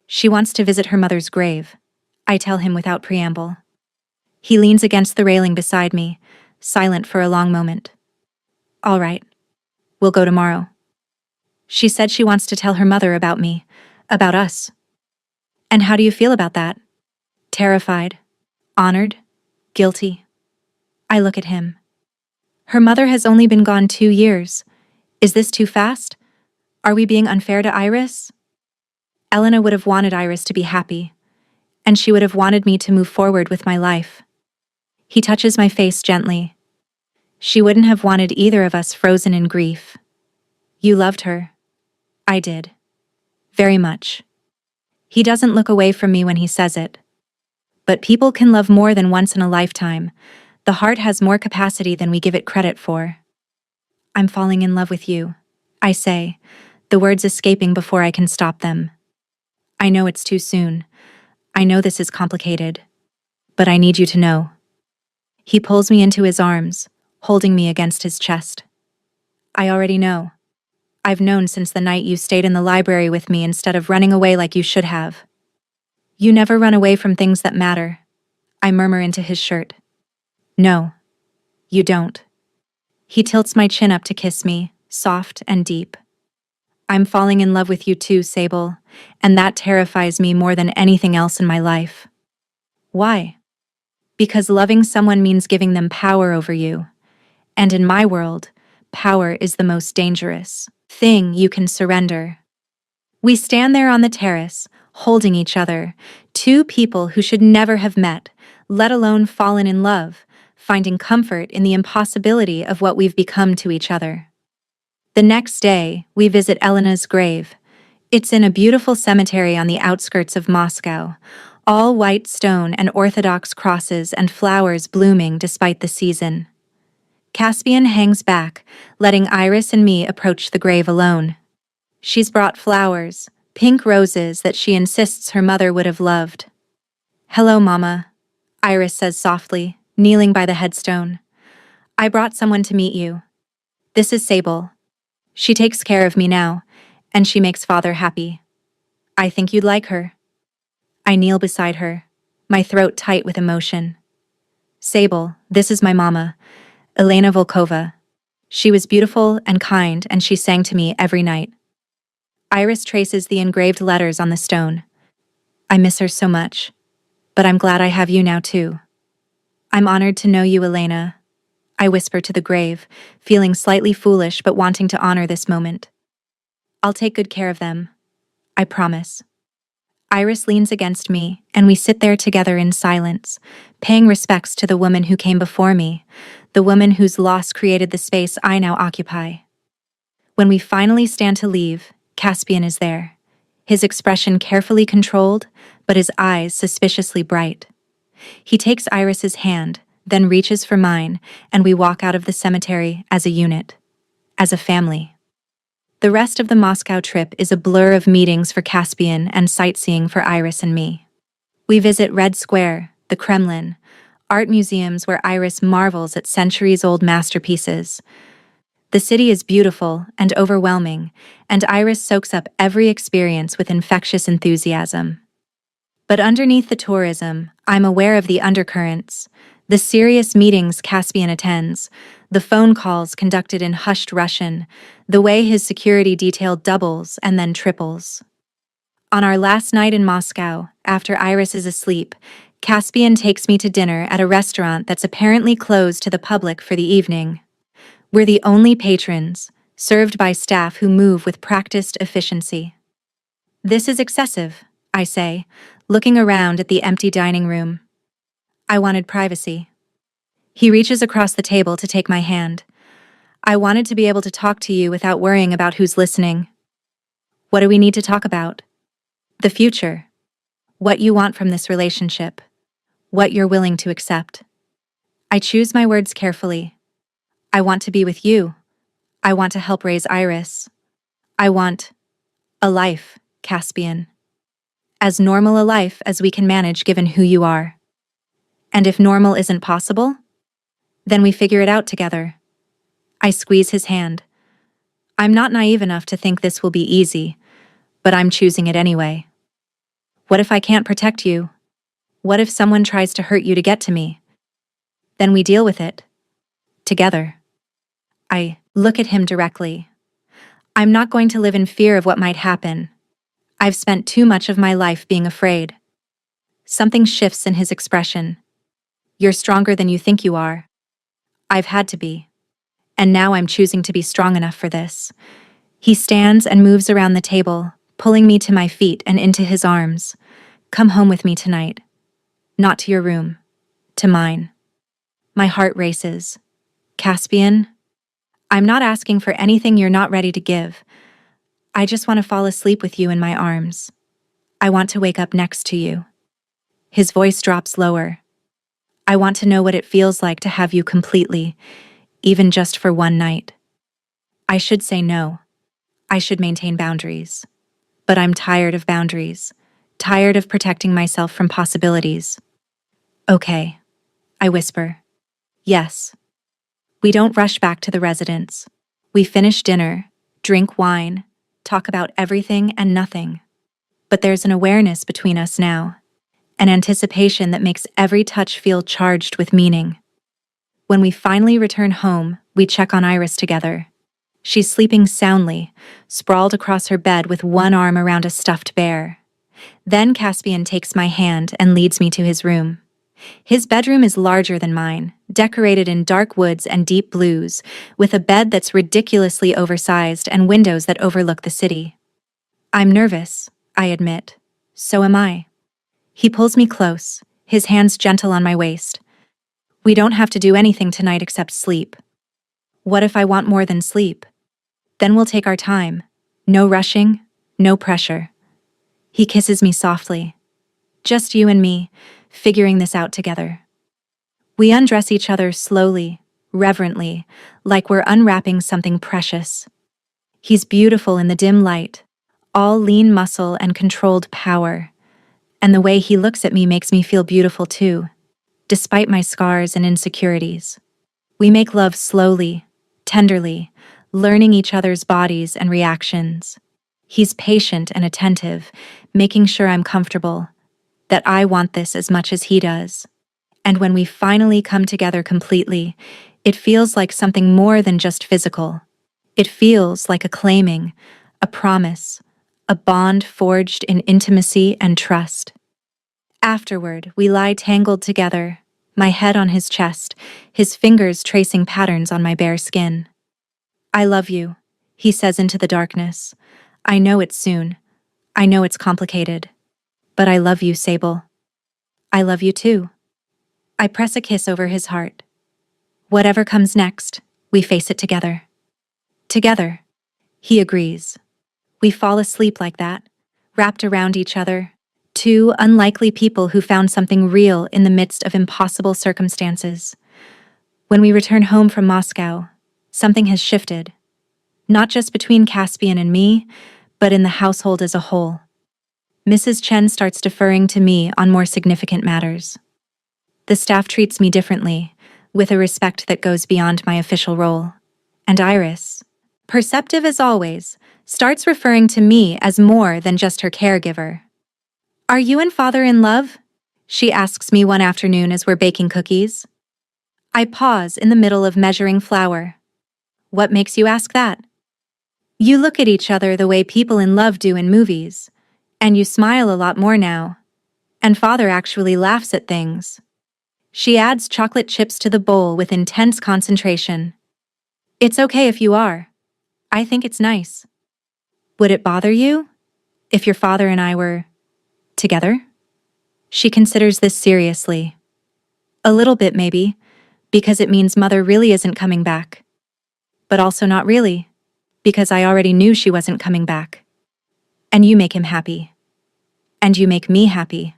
She wants to visit her mother's grave, I tell him without preamble. He leans against the railing beside me, silent for a long moment. All right, we'll go tomorrow. She said she wants to tell her mother about me, about us. And how do you feel about that? Terrified? Honored? Guilty? I look at him. Her mother has only been gone 2 years. Is this too fast? Are we being unfair to Iris? Elena would have wanted Iris to be happy, and she would have wanted me to move forward with my life. He touches my face gently. She wouldn't have wanted either of us frozen in grief. You loved her. I did. Very much. He doesn't look away from me when he says it. But people can love more than once in a lifetime. The heart has more capacity than we give it credit for. I'm falling in love with you, I say, the words escaping before I can stop them. I know it's too soon. I know this is complicated. But I need you to know. He pulls me into his arms, holding me against his chest. I already know. I've known since the night you stayed in the library with me instead of running away like you should have. You never run away from things that matter, I murmur into his shirt. No, you don't. He tilts my chin up to kiss me, soft and deep. I'm falling in love with you too, Sable, and that terrifies me more than anything else in my life. Why? Because loving someone means giving them power over you. And in my world, power is the most dangerous thing you can surrender. We stand there on the terrace, holding each other, two people who should never have met, let alone fallen in love, finding comfort in the impossibility of what we've become to each other. The next day, we visit Elena's grave. It's in a beautiful cemetery on the outskirts of Moscow, all white stone and Orthodox crosses and flowers blooming despite the season. Caspian hangs back, letting Iris and me approach the grave alone. She's brought flowers, pink roses that she insists her mother would have loved. Hello, Mama, Iris says softly, kneeling by the headstone. I brought someone to meet you. This is Sable. She takes care of me now, and she makes Father happy. I think you'd like her. I kneel beside her, my throat tight with emotion. Sable, this is my mama, Elena Volkova. She was beautiful and kind, and she sang to me every night. Iris traces the engraved letters on the stone. I miss her so much, but I'm glad I have you now too. I'm honored to know you, Elena, I whisper to the grave, feeling slightly foolish but wanting to honor this moment. I'll take good care of them. I promise. Iris leans against me, and we sit there together in silence, paying respects to the woman who came before me, the woman whose loss created the space I now occupy. When we finally stand to leave, Caspian is there, his expression carefully controlled, but his eyes suspiciously bright. He takes Iris's hand, then reaches for mine, and we walk out of the cemetery as a unit, as a family. The rest of the Moscow trip is a blur of meetings for Caspian and sightseeing for Iris and me. We visit Red Square, the Kremlin, art museums where Iris marvels at centuries-old masterpieces. The city is beautiful and overwhelming, and Iris soaks up every experience with infectious enthusiasm. But underneath the tourism, I'm aware of the undercurrents, the serious meetings Caspian attends, the phone calls conducted in hushed Russian, the way his security detail doubles and then triples. On our last night in Moscow, after Iris is asleep, Caspian takes me to dinner at a restaurant that's apparently closed to the public for the evening. We're the only patrons, served by staff who move with practiced efficiency. This is excessive, I say, looking around at the empty dining room. I wanted privacy. He reaches across the table to take my hand. I wanted to be able to talk to you without worrying about who's listening. What do we need to talk about? The future. What you want from this relationship. What you're willing to accept. I choose my words carefully. I want to be with you. I want to help raise Iris. I want a life, Caspian. As normal a life as we can manage given who you are. And if normal isn't possible, Then we figure it out together. I squeeze his hand. I'm not naive enough to think this will be easy, but I'm choosing it anyway. What if I can't protect you? What if someone tries to hurt you to get to me? Then we deal with it. Together. I look at him directly. I'm not going to live in fear of what might happen. I've spent too much of my life being afraid. Something shifts in his expression. You're stronger than you think you are. I've had to be. And now I'm choosing to be strong enough for this. He stands and moves around the table, pulling me to my feet and into his arms. Come home with me tonight. Not to your room. To mine. My heart races. Caspian? I'm not asking for anything you're not ready to give. I just want to fall asleep with you in my arms. I want to wake up next to you. His voice drops lower. I want to know what it feels like to have you completely, even just for one night. I should say no. I should maintain boundaries. But I'm tired of boundaries, tired of protecting myself from possibilities. Okay, I whisper. Yes. We don't rush back to the residence. We finish dinner, drink wine, talk about everything and nothing. But there's an awareness between us now, an anticipation that makes every touch feel charged with meaning. When we finally return home, we check on Iris together. She's sleeping soundly, sprawled across her bed with one arm around a stuffed bear. Then Caspian takes my hand and leads me to his room. His bedroom is larger than mine, decorated in dark woods and deep blues, with a bed that's ridiculously oversized and windows that overlook the city. I'm nervous, I admit. So am I. He pulls me close, his hands gentle on my waist. We don't have to do anything tonight except sleep. What if I want more than sleep? Then we'll take our time. No rushing, no pressure. He kisses me softly. Just you and me, figuring this out together. We undress each other slowly, reverently, like we're unwrapping something precious. He's beautiful in the dim light, all lean muscle and controlled power. And the way he looks at me makes me feel beautiful too, despite my scars and insecurities. We make love slowly, tenderly, learning each other's bodies and reactions. He's patient and attentive, making sure I'm comfortable, that I want this as much as he does. And when we finally come together completely, it feels like something more than just physical. It feels like a claiming, a promise, a bond forged in intimacy and trust. Afterward, we lie tangled together, my head on his chest, his fingers tracing patterns on my bare skin. I love you, he says into the darkness. I know it's soon. I know it's complicated. But I love you, Sable. I love you too. I press a kiss over his heart. Whatever comes next, we face it together. Together. He agrees. We fall asleep like that, wrapped around each other, two unlikely people who found something real in the midst of impossible circumstances. When we return home from Moscow, something has shifted. Not just between Caspian and me, but in the household as a whole. Mrs. Chen starts deferring to me on more significant matters. The staff treats me differently, with a respect that goes beyond my official role. And Iris, perceptive as always, starts referring to me as more than just her caregiver. Are you and father in love? She asks me one afternoon as we're baking cookies. I pause in the middle of measuring flour. What makes you ask that? You look at each other the way people in love do in movies, and you smile a lot more now. And father actually laughs at things. She adds chocolate chips to the bowl with intense concentration. It's okay if you are. I think it's nice. Would it bother you if your father and I were together? She considers this seriously. A little bit maybe, because it means mother really isn't coming back. But also not really, because I already knew she wasn't coming back. And you make him happy. And you make me happy.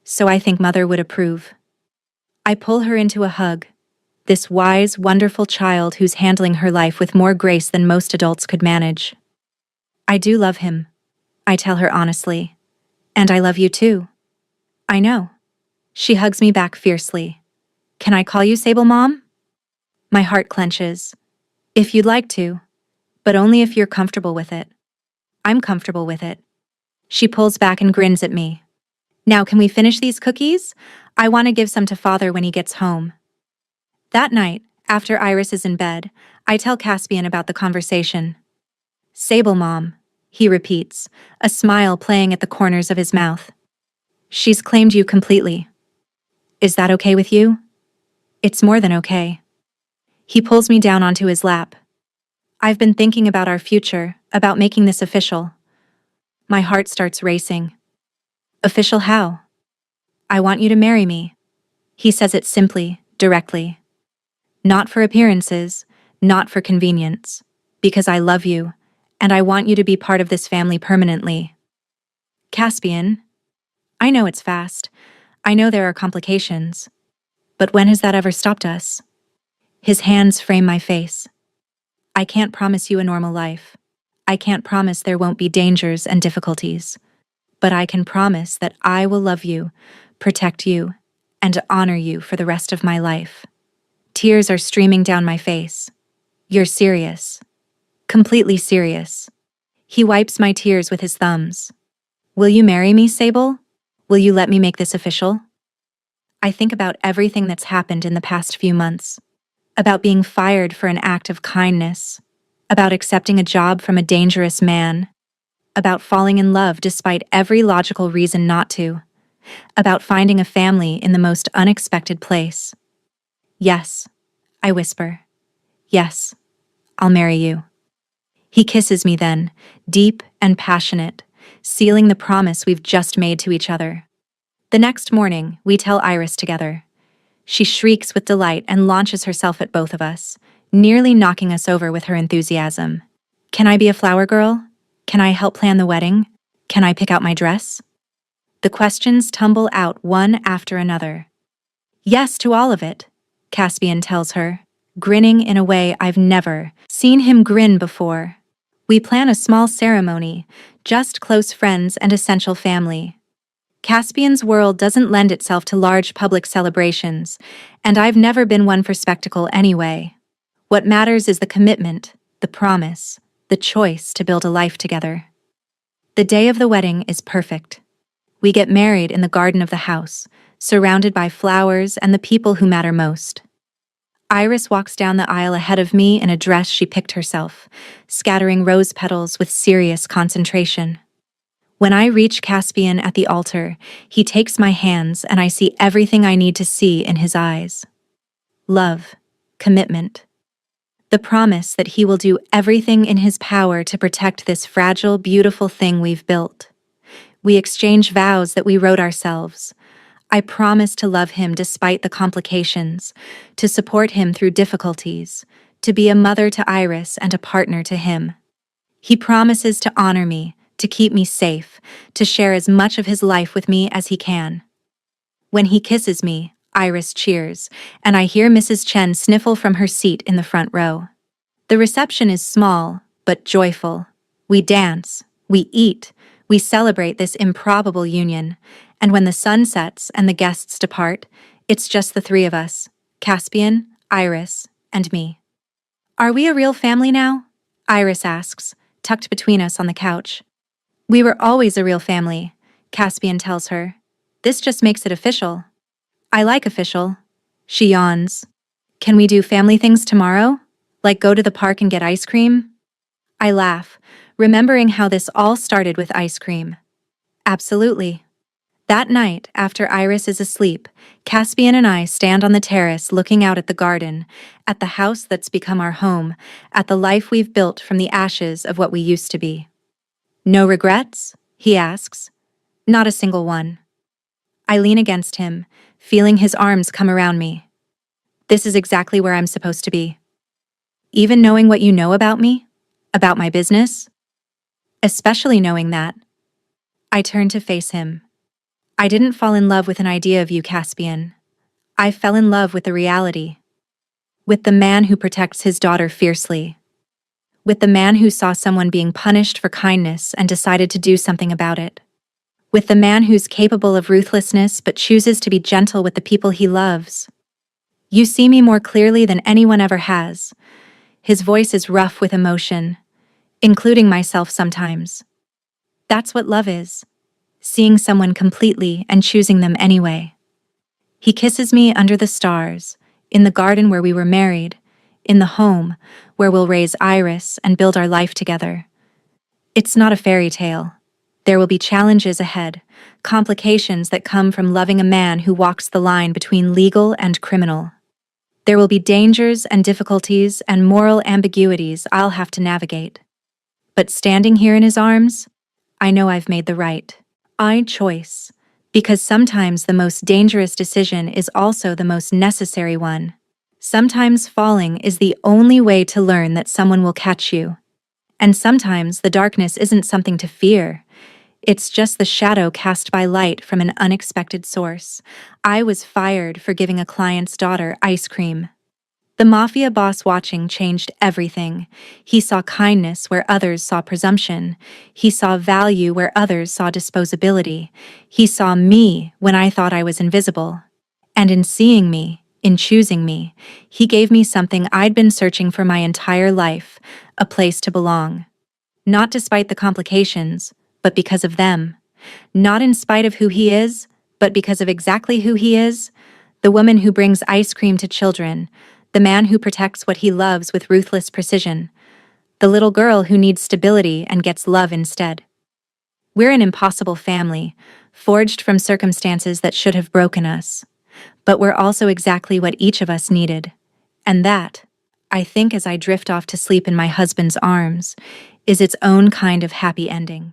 So I think mother would approve. I pull her into a hug, this wise, wonderful child who's handling her life with more grace than most adults could manage. I do love him, I tell her honestly. And I love you too. I know. She hugs me back fiercely. Can I call you Sable Mom? My heart clenches. If you'd like to, but only if you're comfortable with it. I'm comfortable with it. She pulls back and grins at me. Now can we finish these cookies? I want to give some to Father when he gets home. That night, after Iris is in bed, I tell Caspian about the conversation. Sable Mom, he repeats, a smile playing at the corners of his mouth. She's claimed you completely. Is that okay with you? It's more than okay. He pulls me down onto his lap. I've been thinking about our future, about making this official. My heart starts racing. Official how? I want you to marry me. He says it simply, directly. Not for appearances, not for convenience, because I love you, and I want you to be part of this family permanently. Caspian, I know it's fast. I know there are complications. But when has that ever stopped us? His hands frame my face. I can't promise you a normal life. I can't promise there won't be dangers and difficulties. But I can promise that I will love you, protect you, and honor you for the rest of my life. Tears are streaming down my face. You're serious. Completely serious. He wipes my tears with his thumbs. Will you marry me, Sable? Will you let me make this official? I think about everything that's happened in the past few months. About being fired for an act of kindness. About accepting a job from a dangerous man. About falling in love despite every logical reason not to. About finding a family in the most unexpected place. Yes, I whisper. Yes, I'll marry you. He kisses me then, deep and passionate, sealing the promise we've just made to each other. The next morning, we tell Iris together. She shrieks with delight and launches herself at both of us, nearly knocking us over with her enthusiasm. Can I be a flower girl? Can I help plan the wedding? Can I pick out my dress? The questions tumble out one after another. Yes to all of it, Caspian tells her, grinning in a way I've never seen him grin before. We plan a small ceremony, just close friends and essential family. Caspian's world doesn't lend itself to large public celebrations, and I've never been one for spectacle anyway. What matters is the commitment, the promise, the choice to build a life together. The day of the wedding is perfect. We get married in the garden of the house, surrounded by flowers and the people who matter most. Iris walks down the aisle ahead of me in a dress she picked herself, scattering rose petals with serious concentration. When I reach Caspian at the altar, he takes my hands and I see everything I need to see in his eyes. Love, commitment. The promise that he will do everything in his power to protect this fragile, beautiful thing we've built. We exchange vows that we wrote ourselves. I promise to love him despite the complications, to support him through difficulties, to be a mother to Iris and a partner to him. He promises to honor me, to keep me safe, to share as much of his life with me as he can. When he kisses me, Iris cheers, and I hear Mrs. Chen sniffle from her seat in the front row. The reception is small, but joyful. We dance, we eat, we celebrate this improbable union, and when the sun sets and the guests depart, it's just the three of us, Caspian, Iris, and me. Are we a real family now? Iris asks, tucked between us on the couch. We were always a real family, Caspian tells her. This just makes it official. I like official. She yawns. Can we do family things tomorrow? Like go to the park and get ice cream? I laugh, remembering how this all started with ice cream. Absolutely. That night, after Iris is asleep, Caspian and I stand on the terrace looking out at the garden, at the house that's become our home, at the life we've built from the ashes of what we used to be. No regrets? He asks. Not a single one. I lean against him, feeling his arms come around me. This is exactly where I'm supposed to be. Even knowing what you know about me? About my business? Especially knowing that. I turn to face him. I didn't fall in love with an idea of you, Caspian. I fell in love with the reality. With the man who protects his daughter fiercely. With the man who saw someone being punished for kindness and decided to do something about it. With the man who's capable of ruthlessness but chooses to be gentle with the people he loves. You see me more clearly than anyone ever has. His voice is rough with emotion, including myself sometimes. That's what love is, seeing someone completely and choosing them anyway. He kisses me under the stars, in the garden where we were married, in the home where we'll raise Iris and build our life together. It's not a fairy tale. There will be challenges ahead, complications that come from loving a man who walks the line between legal and criminal. There will be dangers and difficulties and moral ambiguities I'll have to navigate. But standing here in his arms, I know I've made the right choice, because sometimes the most dangerous decision is also the most necessary one. Sometimes falling is the only way to learn that someone will catch you. And sometimes the darkness isn't something to fear. It's just the shadow cast by light from an unexpected source. I was fired for giving a client's daughter ice cream. The Mafia boss watching changed everything. He saw kindness where others saw presumption. He saw value where others saw disposability. He saw me when I thought I was invisible. And in seeing me, in choosing me, he gave me something I'd been searching for my entire life, a place to belong. Not despite the complications, but because of them. Not in spite of who he is, but because of exactly who he is. The woman who brings ice cream to children, the man who protects what he loves with ruthless precision, the little girl who needs stability and gets love instead. We're an impossible family, forged from circumstances that should have broken us. But we're also exactly what each of us needed. And that, I think as I drift off to sleep in my husband's arms, is its own kind of happy ending.